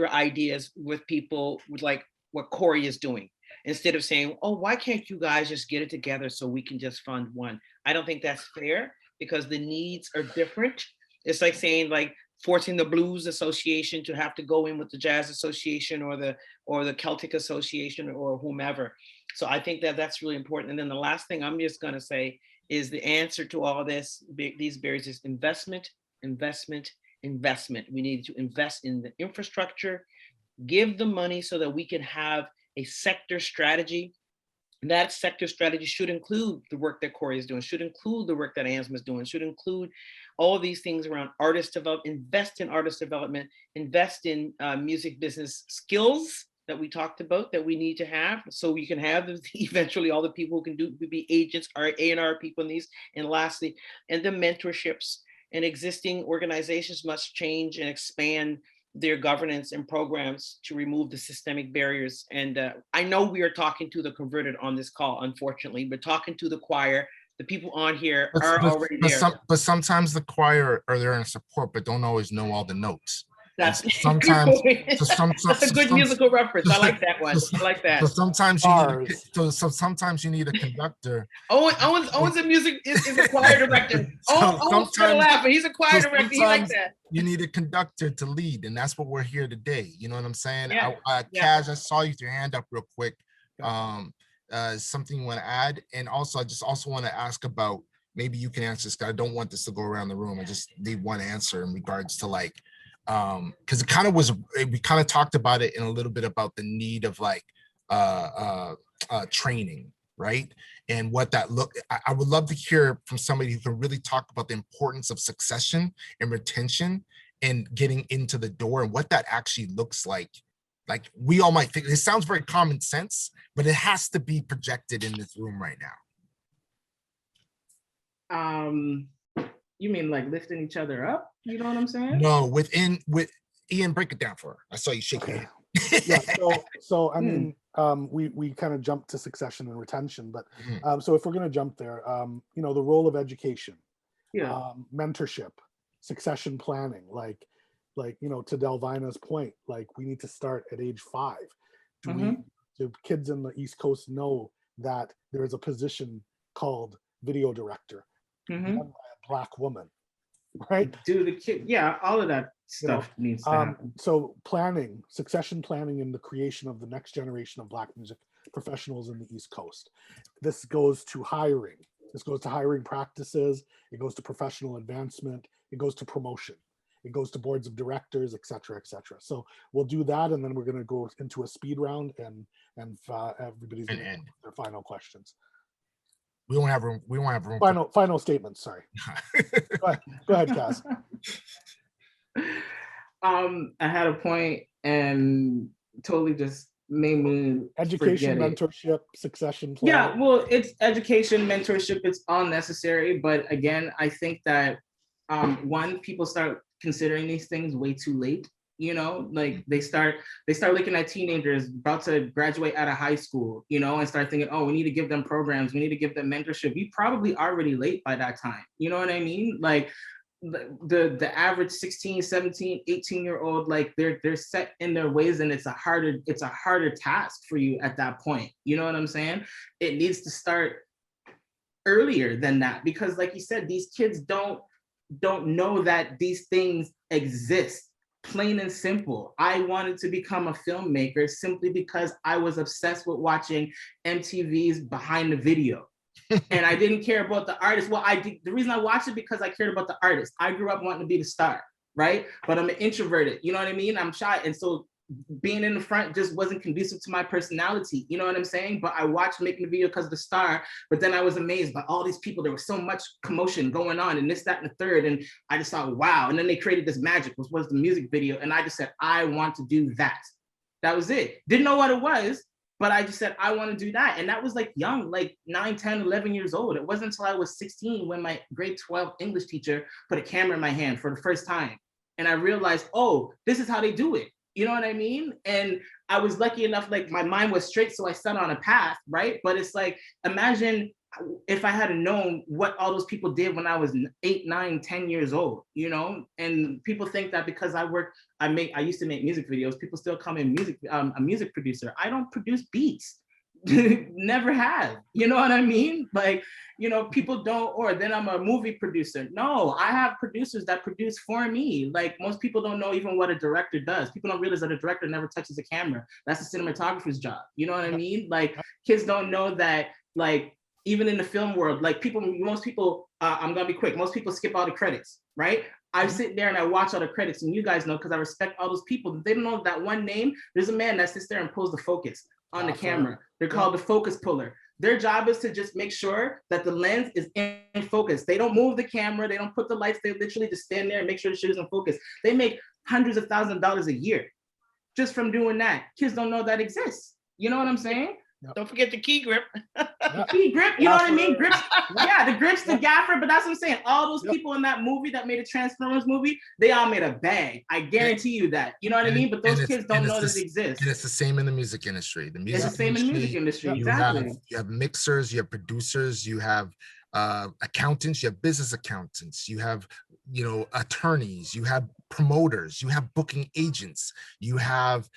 ideas, with people with like what Corey is doing, instead of saying, oh, why can't you guys just get it together so we can just fund one? I don't think that's fair, because the needs are different. It's like saying, like, forcing the Blues Association to have to go in with the Jazz Association or the Celtic Association or whomever. So I think that that's really important. And then the last thing I'm just going to say is the answer to all of these barriers is investment. We need to invest in the infrastructure, give the money so that we can have a sector strategy. And that sector strategy should include the work that Corey is doing, should include the work that ANSMA is doing, should include all of these things around artist development, invest in artist development, invest in music business skills that we talked about that we need to have, so we can have eventually all the people who can be agents, or A&R people in these. And lastly, and the mentorships. And existing organizations must change and expand their governance and programs to remove the systemic barriers. And I know we are talking to the converted on this call, unfortunately, but talking to the choir. The people on here are already there. But sometimes the choir are there in support, but don't always know all the notes. That's sometimes, that's a good musical reference. I like that one. I like that. So sometimes sometimes you need a conductor. Owen's a music is a choir director. Owen's still laughing. He's a choir director. He like that. You need a conductor to lead, and that's what we're here today. You know what I'm saying? Yeah. Kaz, I saw you with your hand up real quick. Something you want to add, and also I just also want to ask about, maybe you can answer this, because I don't want this to go around the room. I just need one answer in regards to like, because it kind of was, we kind of talked about it in a little bit about the need of like training, right? And what that I would love to hear from somebody who can really talk about the importance of succession and retention and getting into the door, and what that actually looks like. Like, we all might think it sounds very common sense, but it has to be projected in this room right now. You mean like lifting each other up? You know what I'm saying? No, with Ian, break it down for her. I saw you shaking. Okay. Yeah. So I mean, we kind of jumped to succession and retention, but so if we're going to jump there, you know, the role of education, mentorship, succession planning, like, you know, to Delvina's point, like, we need to start at age 5. Do kids in the East Coast know that there is a position called video director, done by a Black woman, right? Do the kid, all of that stuff needs to happen. So planning, succession planning, and the creation of the next generation of Black music professionals in the East Coast. This goes to hiring. This goes to hiring practices. It goes to professional advancement. It goes to promotion. It goes to boards of directors, et cetera, et cetera. So we'll do that, and then we're going to go into a speed round, and everybody's going to have their final questions. We won't have room. We won't have room. Final statements. Sorry. Go ahead, Kaz. I had a point and totally just made me education, mentorship, succession plan. Yeah, well, it's education, mentorship. It's all necessary, but again, I think that one, people start considering these things way too late. You know, like they start looking at teenagers about to graduate out of high school, you know, and start thinking, oh, we need to give them programs, we need to give them mentorship. You probably already late by that time. You know what I mean? Like the average 16, 17, 18-year-old, like they're set in their ways, and it's a harder task for you at that point. You know what I'm saying? It needs to start earlier than that, because like you said, these kids don't know that these things exist. Plain and simple. I wanted to become a filmmaker simply because I was obsessed with watching MTV's Behind the Video. And I didn't care about the artist. Well, the reason I watched it because I cared about the artist. I grew up wanting to be the star, right? But I'm an introverted, you know what I mean? I'm shy. And so being in the front just wasn't conducive to my personality, you know what I'm saying? But I watched Making the Video because of the star, but then I was amazed by all these people. There was so much commotion going on, and this, that, and the third, and I just thought, wow. And then they created this magic, which was the music video, and I just said, I want to do that. That was it. Didn't know what it was, but I just said, I want to do that. And that was like young, like 9, 10, 11 years old. It wasn't until I was 16 when my grade 12 English teacher put a camera in my hand for the first time. And I realized, oh, this is how they do it. You know what I mean? And I was lucky enough, like my mind was straight, so I set on a path, right? But it's like, imagine if I had known what all those people did when I was 8, 9, 10 years old, you know? And people think that because I used to make music videos, people still call me a music producer. I don't produce beats. Never have, you know what I mean? Like, you know, people don't, or then I'm a movie producer. No, I have producers that produce for me. Like, most people don't know even what a director does. People don't realize that a director never touches a camera. That's the cinematographer's job. You know what I mean? Like, kids don't know that, like, even in the film world, like most people, I'm gonna be quick, most people skip all the credits, right? I sit there and I watch all the credits, and you guys know, because I respect all those people. They don't know that one name. There's a man that sits there and pulls the focus on the camera. They're called the focus puller. Their job is to just make sure that the lens is in focus. They don't move the camera. They don't put the lights. They literally just stand there and make sure the shit is in focus. They make hundreds of thousands of dollars a year just from doing that. Kids don't know that exists. You know what I'm saying? Don't forget the key grip. Key grip, you know what I mean? Grips, yeah, the grips, the gaffer, but that's what I'm saying. All those people in that movie that made a Transformers movie, they all made a bag. I guarantee you that. You know what I mean? But those kids don't know that it exists. And it's the same in the music industry. It's the same in the music industry, exactly. You have mixers, you have producers, you have accountants, you have business accountants, you have, you know, attorneys, you have promoters, you have booking agents, you have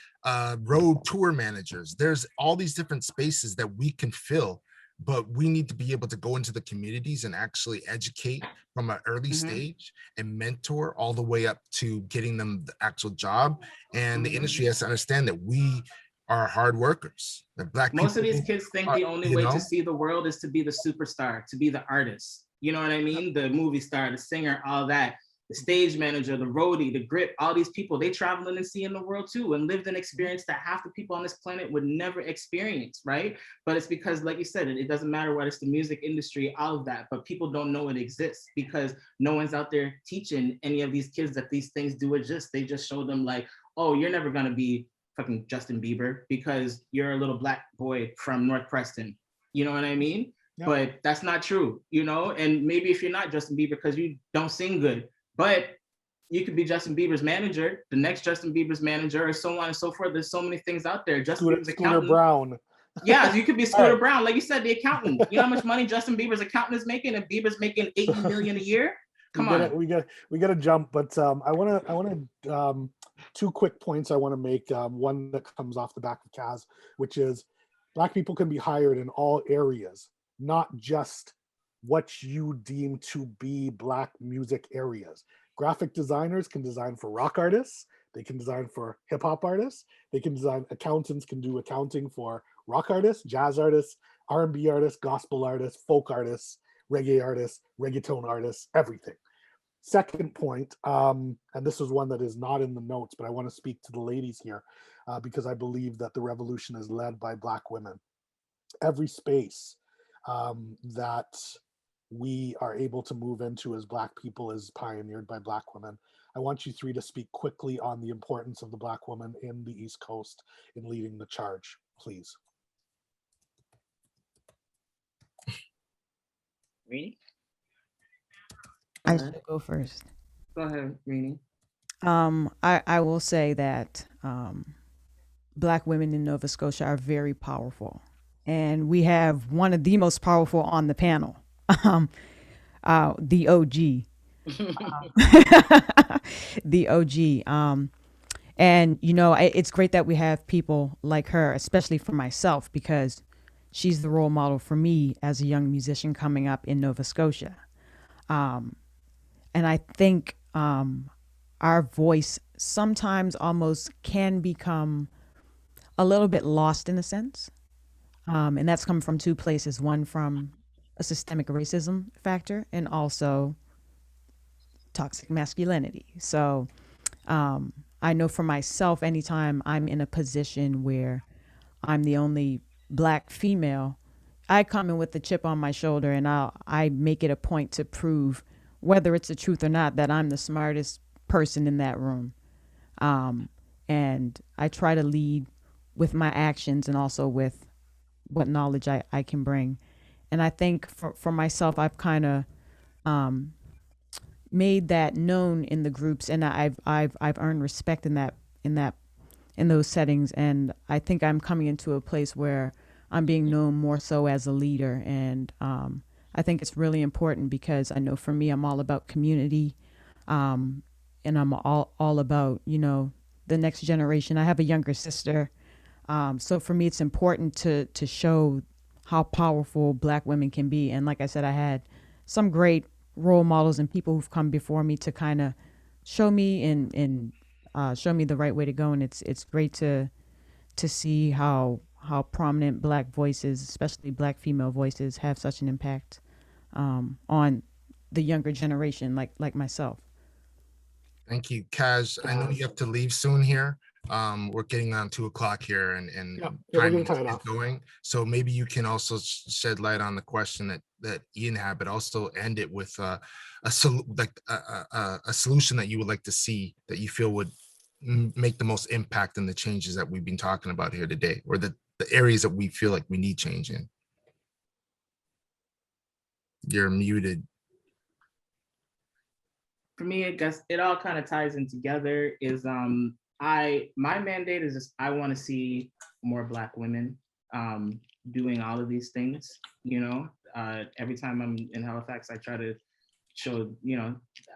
road tour managers. There's all these different spaces that we can fill, but we need to be able to go into the communities and actually educate from an early stage and mentor all the way up to getting them the actual job. And the industry has to understand that we are hard workers. That Black Most of people these kids think are, the only you way know? to see the world is to be the superstar, to be the artist. You know what I mean? The movie star, the singer, all that. The stage manager, the roadie, the grip, all these people, they traveling and seeing the world too, and lived an experience that half the people on this planet would never experience, right? But it's because, like you said, it doesn't matter what it's the music industry, all of that, but people don't know it exists because no one's out there teaching any of these kids that these things do exist. They just show them like, oh, you're never gonna be fucking Justin Bieber because you're a little Black boy from North Preston. You know what I mean? Yep. But that's not true, you know? And maybe if you're not Justin Bieber because you don't sing good, but you could be Justin Bieber's manager, the next Justin Bieber's manager, or so on and so forth. There's so many things out there. Justin Bieber's Scooter Brown. Yeah, you could be Scooter Brown. Like you said, the accountant. You know how much money Justin Bieber's accountant is making, and Bieber's making 80 million a year? Come on. We got to jump, but I want to two quick points I want to make. One that comes off the back of Kaz, which is Black people can be hired in all areas, not just what you deem to be Black music areas. Graphic designers can design for rock artists. They can design for hip hop artists. They can design, accountants can do accounting for rock artists, jazz artists, R&B artists, gospel artists, folk artists, reggaeton artists, everything. Second point, and this is one that is not in the notes, but I want to speak to the ladies here because I believe that the revolution is led by Black women. Every space that we are able to move into as Black people is pioneered by Black women. I want you three to speak quickly on the importance of the Black woman in the East Coast in leading the charge, please. Reeny? I should go first. Go ahead, Reeny. I will say that Black women in Nova Scotia are very powerful. And we have one of the most powerful on the panel, the OG. The OG. And, you know, it's great that we have people like her, especially for myself, because she's the role model for me as a young musician coming up in Nova Scotia. And I think our voice sometimes almost can become a little bit lost in a sense. And that's come from two places, one from a systemic racism factor and also toxic masculinity. So I know for myself, anytime I'm in a position where I'm the only Black female, I come in with the chip on my shoulder and I make it a point to prove, whether it's the truth or not, that I'm the smartest person in that room. And I try to lead with my actions and also with what knowledge I can bring. And I think for myself, I've kind of made that known in the groups, and I've earned respect in those settings. And I think I'm coming into a place where I'm being known more so as a leader. And I think it's really important because I know for me, I'm all about community, and I'm all about, you know, the next generation. I have a younger sister. So for me, it's important to show how powerful Black women can be. And like I said, I had some great role models and people who've come before me to kind of show me and show me the right way to go. And it's great to see how prominent Black voices, especially Black female voices, have such an impact on the younger generation, like myself. Thank you, Kaz. I know you have to leave soon here. We're getting on 2 o'clock here and time is going. So maybe you can also shed light on the question that Ian had, but also end it with a solution that you would like to see that you feel would make the most impact in the changes that we've been talking about here today, or the areas that we feel like we need change in. You're muted. For me, I guess it all kind of ties in together. Is my mandate is just, I want to see more Black women doing all of these things. You know, every time I'm in Halifax, I try to showed,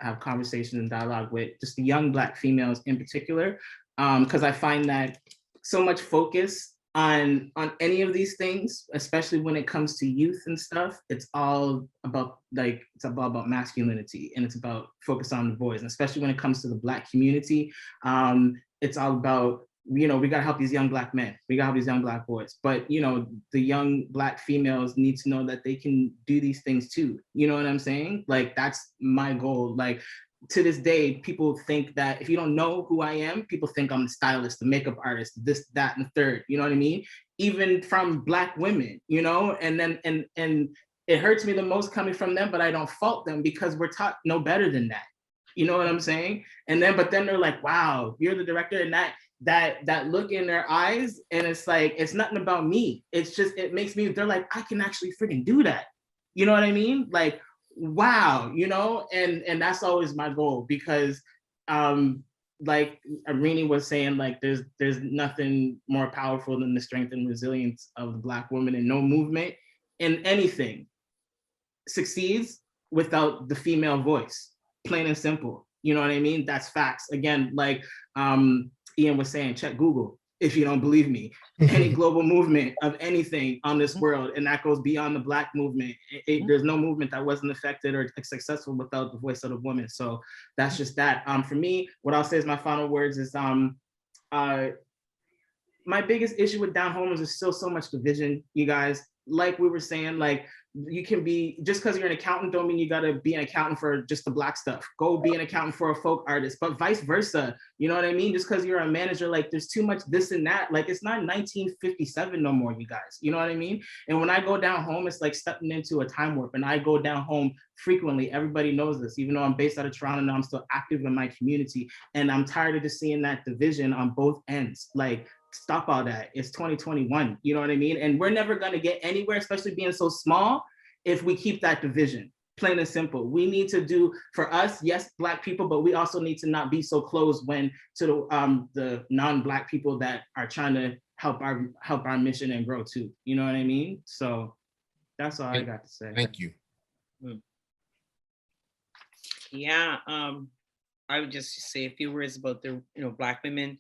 have conversations and dialogue with just the young Black females in particular, because I find that so much focus on any of these things, especially when it comes to youth and stuff, it's all about masculinity, and it's about focus on the boys, and especially when it comes to the Black community, it's all about, we gotta help these young Black men, we gotta help these young Black boys, but the young Black females need to know that they can do these things too. You know what I'm saying? Like, that's my goal. Like, to this day, people think that if you don't know who I am, people think I'm the stylist, the makeup artist, this, that, and the third. You know what I mean? Even from Black women, and then and it hurts me the most coming from them, but I don't fault them because we're taught no better than that. You know what I'm saying? And then, but then they're like, wow, you're the director, and that look in their eyes, and it's like, it's nothing about me. It's just, it makes me, they're like, I can actually freaking do that. You know what I mean? Like, wow, and that's always my goal, because like Reeny was saying, like, there's nothing more powerful than the strength and resilience of the Black woman, and no movement in anything succeeds without the female voice, plain and simple. You know what I mean? That's facts. Again, like Ian was saying, check Google if you don't believe me. Any global movement of anything on this world, and that goes beyond the Black movement, there's no movement that wasn't affected or successful without the voice of the woman. So that's just that. For me, what I'll say is my final words is, my biggest issue with down home is still so much division, you guys. Like we were saying, like, you can be, just because you're an accountant don't mean you got to be an accountant for just the Black stuff. Go be an accountant for a folk artist, but vice versa. You know what I mean? Just because you're a manager, like, there's too much this and that. Like, it's not 1957 no more, you guys. You know what I mean? And when I go down home, it's like stepping into a time warp, and I go down home frequently. Everybody knows this. Even though I'm based out of Toronto now, I'm still active in my community, and I'm tired of just seeing that division on both ends. Like, stop all that. It's 2021, you know what I mean? And we're never going to get anywhere, especially being so small, if we keep that division, plain and simple. We need to do, for us, yes, Black people, but we also need to not be so close when to the non-Black people that are trying to help our mission and grow too. You know what I mean? So that's all I got to say. Thank you. Yeah, I would just say a few words about the Black women.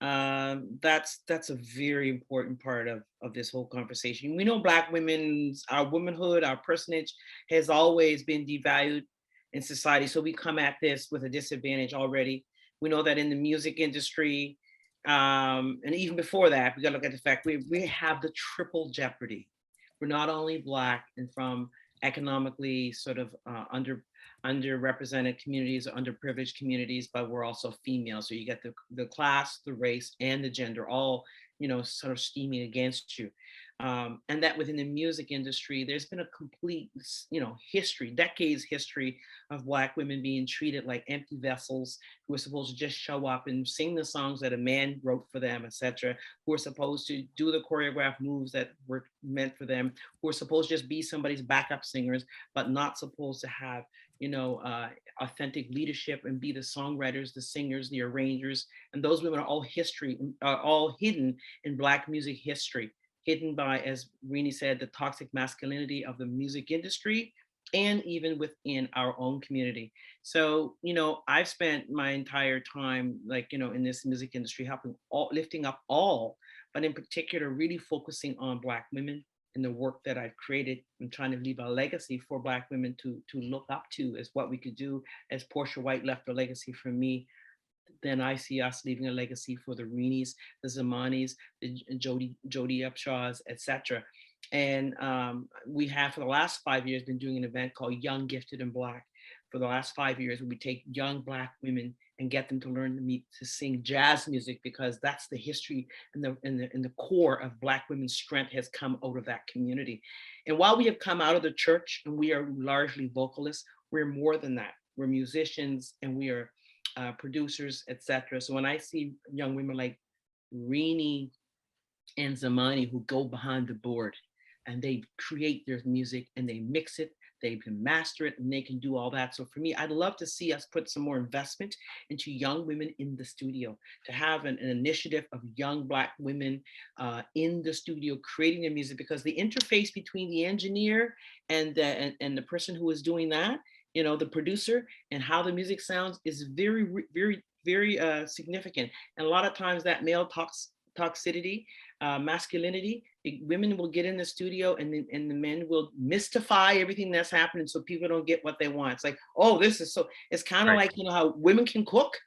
That's a very important part of this whole conversation. We know Black women's, our womanhood, our personage has always been devalued in society. So we come at this with a disadvantage already. We know that in the music industry, and even before that, we got to look at the fact we have the triple jeopardy. We're not only Black and from economically sort of underrepresented communities or underprivileged communities, but we're also female. So you get the class, the race, and the gender all, sort of steaming against you. And that within the music industry, there's been a complete, history, decades history of Black women being treated like empty vessels who are supposed to just show up and sing the songs that a man wrote for them, etc., who are supposed to do the choreographed moves that were meant for them, who are supposed to just be somebody's backup singers, but not supposed to have authentic leadership and be the songwriters, the singers, the arrangers. And those women are all hidden in Black music history, hidden by, as Reeny said, the toxic masculinity of the music industry, and even within our own community. So, I've spent my entire time, in this music industry, lifting up all, but in particular, really focusing on Black women and the work that I've created and trying to leave a legacy for Black women to look up to, is what we could do. As Portia White left a legacy for me, then I see us leaving a legacy for the Reenys, the Zamanis, the Jody Upshaws, etc. And we have, for the last 5 years, been doing an event called Young, Gifted, and Black. For the last 5 years, we take young Black women and get them to learn to sing jazz music, because that's the history and the core of Black women's strength has come out of that community. And while we have come out of the church and we are largely vocalists, we're more than that. We're musicians and we are producers, etc. So when I see young women like Reeny and Zamani who go behind the board and they create their music and they mix it, they can master it, and they can do all that. So for me, I'd love to see us put some more investment into young women in the studio, to have an initiative of young Black women in the studio creating their music, because the interface between the engineer and the person who is doing that you know, the producer and how the music sounds is very, very significant. And a lot of times that male toxicity, masculinity, women will get in the studio and the men will mystify everything that's happening so people don't get what they want. It's like, oh, this is so, it's kind of Right. like, you know, how women can cook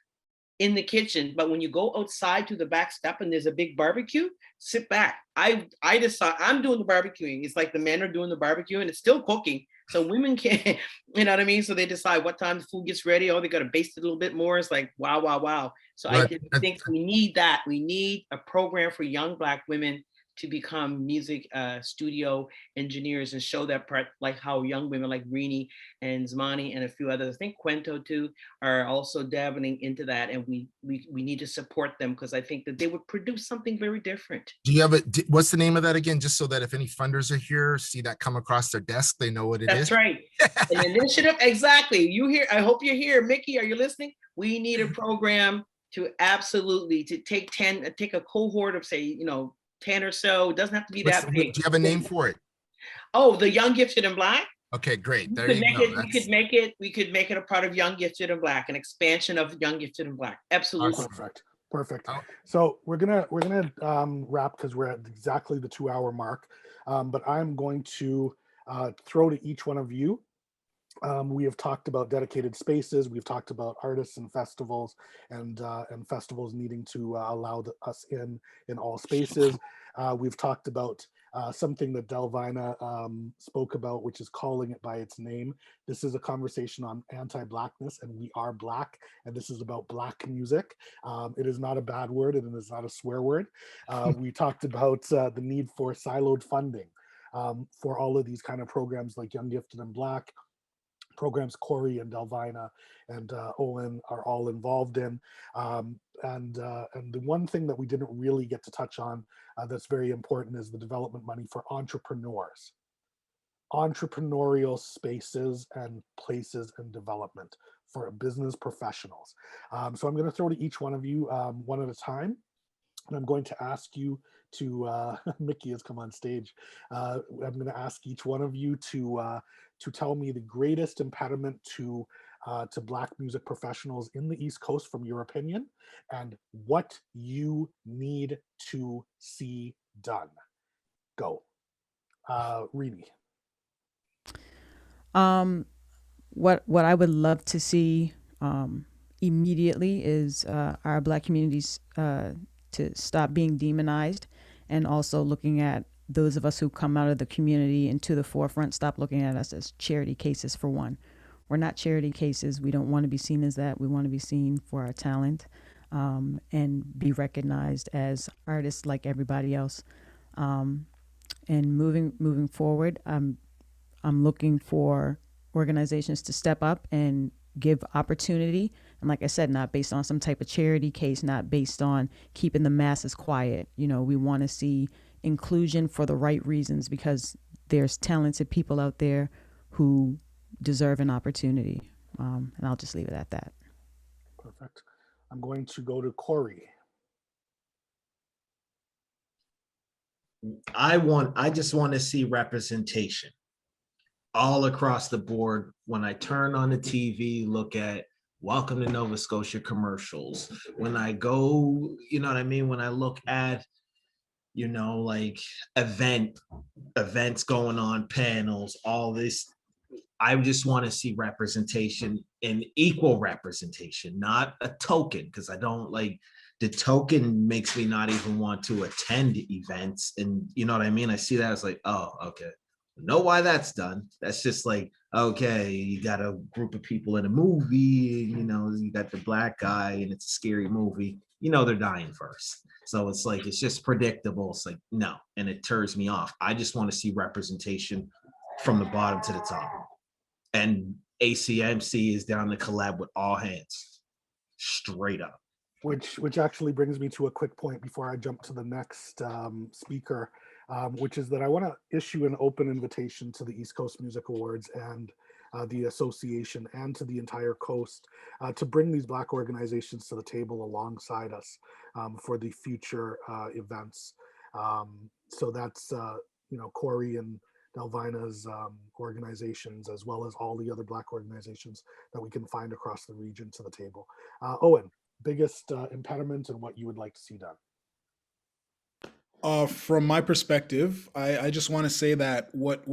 in the kitchen, but when you go outside to the back step and there's a big barbecue, sit back. I decide I'm doing the barbecuing. It's like the men are doing the barbecue and it's still cooking. So women can't, you know what I mean? So they decide what time the food gets ready. Oh, they got to baste it a little bit more. It's like, wow, wow, wow. So I think we need that. We need a program for young Black women to become music studio engineers and show that part, like how young women like Reeny and Zmani and a few others, I think Quento too, are also dabbling into that. And we need to support them because I think that they would produce something very different. Do you have what's the name of that again? Just so that if any funders are here, see that come across their desk, they know what it is. That's right. An initiative, exactly. You hear, I hope you're here. Mickey, are you listening? We need a program to absolutely, to take a cohort of, say, you know, 10 or so. It doesn't have to be that big. Do you have a name for it? Oh, the Young Gifted and Black? Okay, great. There We you go. we could make it a part of Young Gifted and Black, an expansion of Young Gifted and Black. Absolutely. Perfect. Oh. So we're gonna wrap because we're at exactly the 2-hour mark. But I'm going to throw to each one of you. We have talked about dedicated spaces. We've talked about artists and festivals, and festivals needing to allow us in all spaces. We've talked about something that Delvina spoke about, which is calling it by its name. This is a conversation on anti-Blackness, and we are Black, and this is about Black music. It is not a bad word, and it is not a swear word. We talked about the need for siloed funding for all of these kind of programs like Young Gifted and Black, programs Corey and Delvina and Owen are all involved in. And the one thing that we didn't really get to touch on that's very important is the development money for entrepreneurs, entrepreneurial spaces and places and development for business professionals. So I'm going to throw to each one of you one at a time. And I'm going to ask you to, Mickey has come on stage. I'm going to ask each one of you to tell me the greatest impediment to Black music professionals in the East Coast from your opinion, and what you need to see done. Go. Reeny. What I would love to see immediately is our Black communities to stop being demonized, and also looking at those of us who come out of the community into the forefront, stop looking at us as charity cases. For one, we're not charity cases. We don't want to be seen as that. We want to be seen for our talent and be recognized as artists like everybody else. And moving forward, I'm looking for organizations to step up and give opportunity. And like I said, not based on some type of charity case, not based on keeping the masses quiet. You know, we want to see inclusion for the right reasons, because there's talented people out there who deserve an opportunity. And I'll just leave it at that. Perfect. I'm going to go to Corey. I just want to see representation all across the board. When I turn on the TV, look at Welcome to Nova Scotia commercials. When I go, you know what I mean? When I look at, you know, like events going on, panels, all this, I just want to see representation, and equal representation, not a token, because I don't like, the token makes me not even want to attend events. And you know what I mean? I see that as like, oh, okay. Know why that's done. That's just like, okay, you got a group of people in a movie, you know, you got the Black guy and it's a scary movie, you know, they're dying first. So it's like, it's just predictable. It's like, no, and it turns me off. I just want to see representation from the bottom to the top. And ACMC is down to collab with all hands, straight up. Which actually brings me to a quick point before I jump to the next speaker, which is that I want to issue an open invitation to the East Coast Music Awards and the association and to the entire coast to bring these Black organizations to the table alongside us for the future events. So that's, you know, Corey and Delvina's organizations, as well as all the other Black organizations that we can find across the region to the table. Owen, biggest impediment and what you would like to see done? From my perspective, I just want to say that what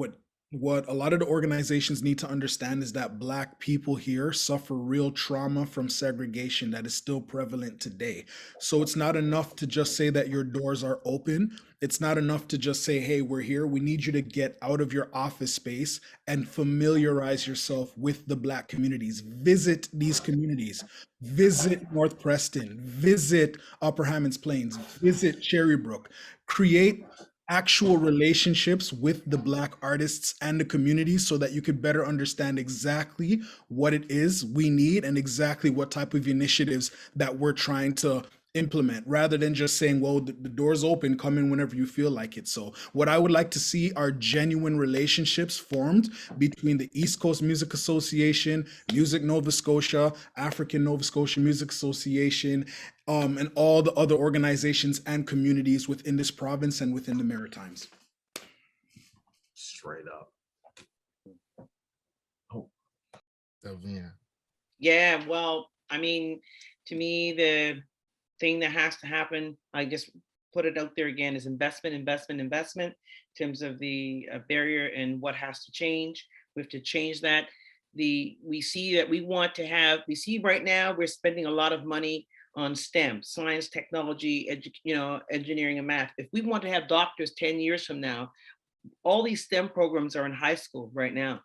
a lot of the organizations need to understand is that Black people here suffer real trauma from segregation that is still prevalent today. So it's not enough to just say that your doors are open. It's not enough to just say, hey, we're here. We need you to get out of your office space and familiarize yourself with the Black communities. Visit these communities. Visit North Preston. Visit Upper Hammonds Plains. Visit Cherrybrook. Create actual relationships with the Black artists and the community so that you could better understand exactly what it is we need and exactly what type of initiatives that we're trying to implement, rather than just saying, well, the door's open, come in whenever you feel like it. So what I would like to see are genuine relationships formed between the East Coast Music Association, Music Nova Scotia, African Nova Scotia Music Association, and all the other organizations and communities within this province and within the Maritimes. Straight up. Oh, Delvina. Yeah, well, I mean, to me, the thing that has to happen, I just put it out there again, is investment, investment, investment in terms of the barrier and what has to change. We have to change that. We see that we see right now we're spending a lot of money on STEM, science, technology, engineering and math. If we want to have doctors 10 years from now, all these STEM programs are in high school right now.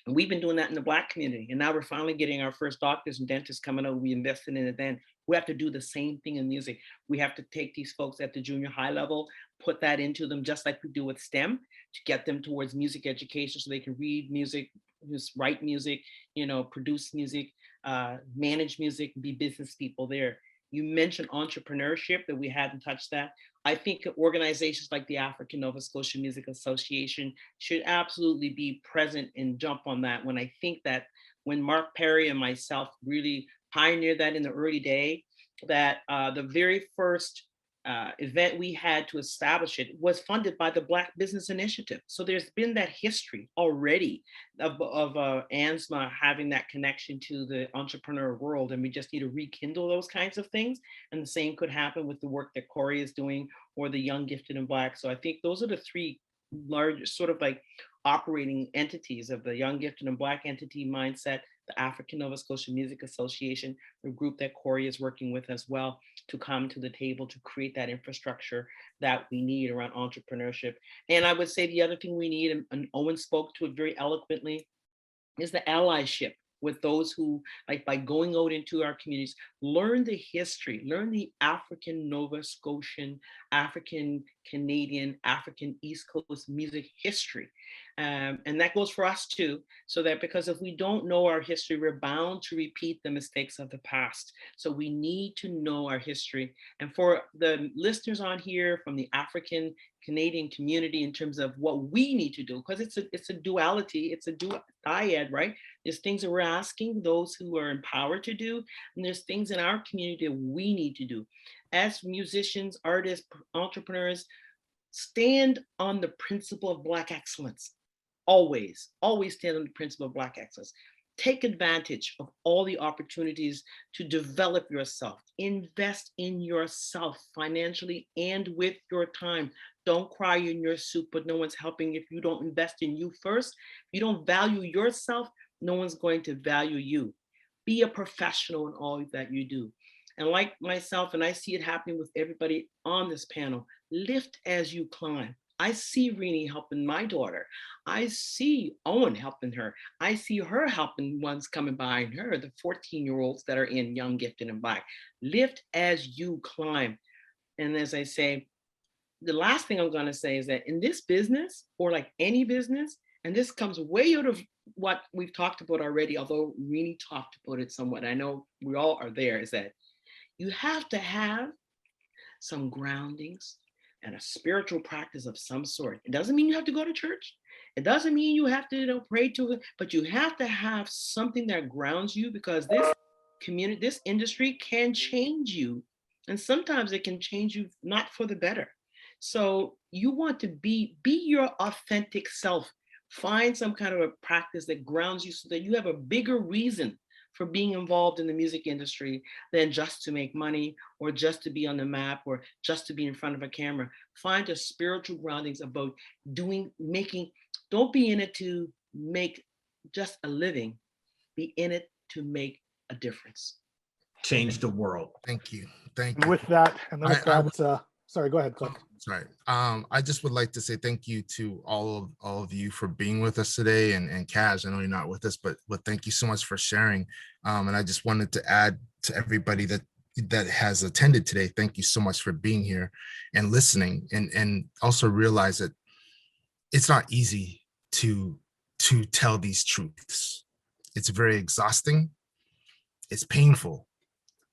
And we've been doing that in the Black community. And now we're finally getting our first doctors and dentists coming out. We invested in it then. We have to do the same thing in music. We have to take these folks at the junior high level, put that into them just like we do with STEM, to get them towards music education so they can read music, just write music, produce music, manage music, be business people there. You mentioned entrepreneurship, that we hadn't touched that. I think organizations like the African Nova Scotia Music Association should absolutely be present and jump on that. When I think that when Mark Perry and myself really pioneered that in the early day, that the very first event we had to establish it was funded by the Black Business Initiative. So there's been that history already of ANSMA having that connection to the entrepreneur world, and we just need to rekindle those kinds of things. And the same could happen with the work that Corey is doing, or the Young, Gifted, and Black. So I think those are the three large sort of like operating entities of the Young, Gifted, and Black entity mindset, the African Nova Scotia Music Association, the group that Corey is working with as well, to come to the table to create that infrastructure that we need around entrepreneurship. And I would say the other thing we need, and Owen spoke to it very eloquently, is the allyship with those who, like, by going out into our communities, learn the history, learn the African Nova Scotian, African Canadian, African East Coast music history. And that goes for us too, so that, because if we don't know our history, we're bound to repeat the mistakes of the past. So we need to know our history. And for the listeners on here from the African Canadian community, in terms of what we need to do, because it's a duality, it's a dyad, right? There's things that we're asking those who are empowered to do, and there's things in our community that we need to do. As musicians, artists, entrepreneurs, stand on the principle of Black excellence. Always stand on the principle of Black excellence. Take advantage of all the opportunities to develop yourself. Invest in yourself financially and with your time. Don't cry in your soup, but no one's helping if you don't invest in you first. If you don't value yourself, no one's going to value you. Be a professional in all that you do. And like myself, and I see it happening with everybody on this panel, lift as you climb. I see Reeny helping my daughter. I see Owen helping her. I see her helping ones coming behind her, the 14-year-olds that are in Young, Gifted, and Black. Lift as you climb. And as I say, the last thing I'm going to say is that in this business, or like any business, and this comes way out of what we've talked about already, although Reeny talked about it somewhat, I know we all are there, is that you have to have some groundings and a spiritual practice of some sort. It doesn't mean you have to go to church. It doesn't mean you have to pray to it, but you have to have something that grounds you, because this community, this industry can change you. And sometimes it can change you not for the better. So you want to be your authentic self. Find some kind of a practice that grounds you so that you have a bigger reason for being involved in the music industry than just to make money or just to be on the map or just to be in front of a camera. Find a spiritual groundings about don't be in it to make just a living, be in it to make a difference. Change the world. Thank you. Thank And you. with that, and then with I that, sorry, go ahead, Click. Sorry. I just would like to say thank you to all of you for being with us today. And Kaz, I know you're not with us, but thank you so much for sharing. And I just wanted to add to everybody that has attended today. Thank you so much for being here and listening, and also realize that it's not easy to tell these truths. It's very exhausting. It's painful.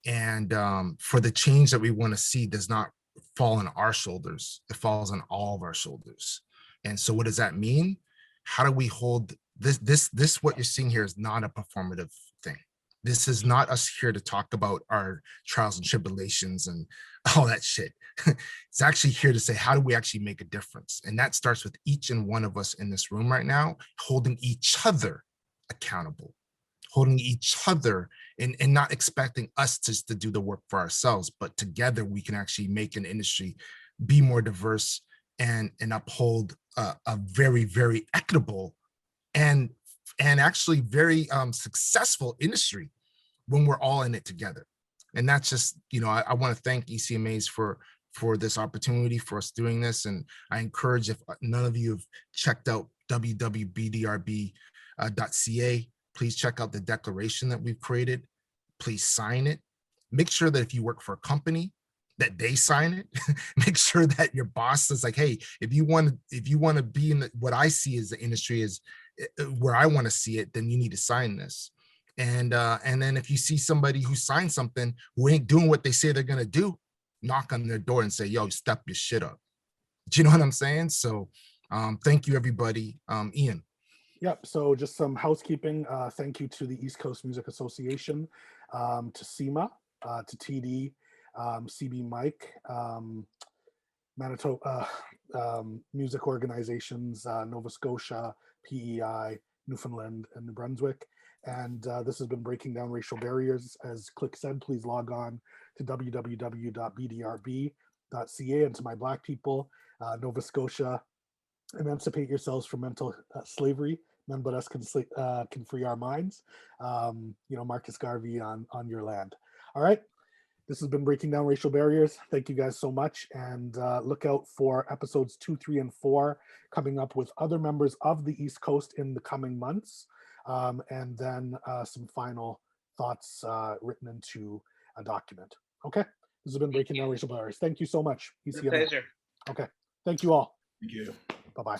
And for the change that we want to see does not fall on our shoulders. It falls on all of our shoulders. And so what does that mean? How do we hold this what you're seeing here is not a performative thing. This is not us here to talk about our trials and tribulations and all that shit. It's actually here to say, how do we actually make a difference? And that starts with each and one of us in this room right now, holding each other accountable, holding each other and not expecting us just to do the work for ourselves, but together we can actually make an industry be more diverse and uphold a very, very equitable and actually very successful industry when we're all in it together. And that's just, I want to thank ECMAs for this opportunity for us doing this. And I encourage, if none of you have checked out www.bdrb.ca, please check out the declaration that we've created. Please sign it. Make sure that if you work for a company, that they sign it. Make sure that your boss is like, hey, if you want to be in what I see as the industry is where I want to see it, then you need to sign this. And then if you see somebody who signed something who ain't doing what they say they're gonna do, knock on their door and say, yo, step your shit up. Do you know what I'm saying? So thank you, everybody. Ian. Yep, so just some housekeeping. Thank you to the East Coast Music Association, to CIMA, to TD, CB Mike, Manitoba music organizations, Nova Scotia, PEI, Newfoundland, and New Brunswick. And this has been Breaking Down Racial Barriers. As Click said, please log on to www.bdrb.ca. And to my Black people, Nova Scotia, emancipate yourselves from mental slavery. None but us can free our minds. Marcus Garvey on your land. All right. This has been Breaking Down Racial Barriers. Thank you guys so much. And look out for episodes 2, 3, and 4 coming up with other members of the East Coast in the coming months. And then some final thoughts written into a document. Okay. This has been Breaking Down Racial Barriers. Thank you so much. It's a pleasure. Okay. Thank you all. Thank you. Bye-bye.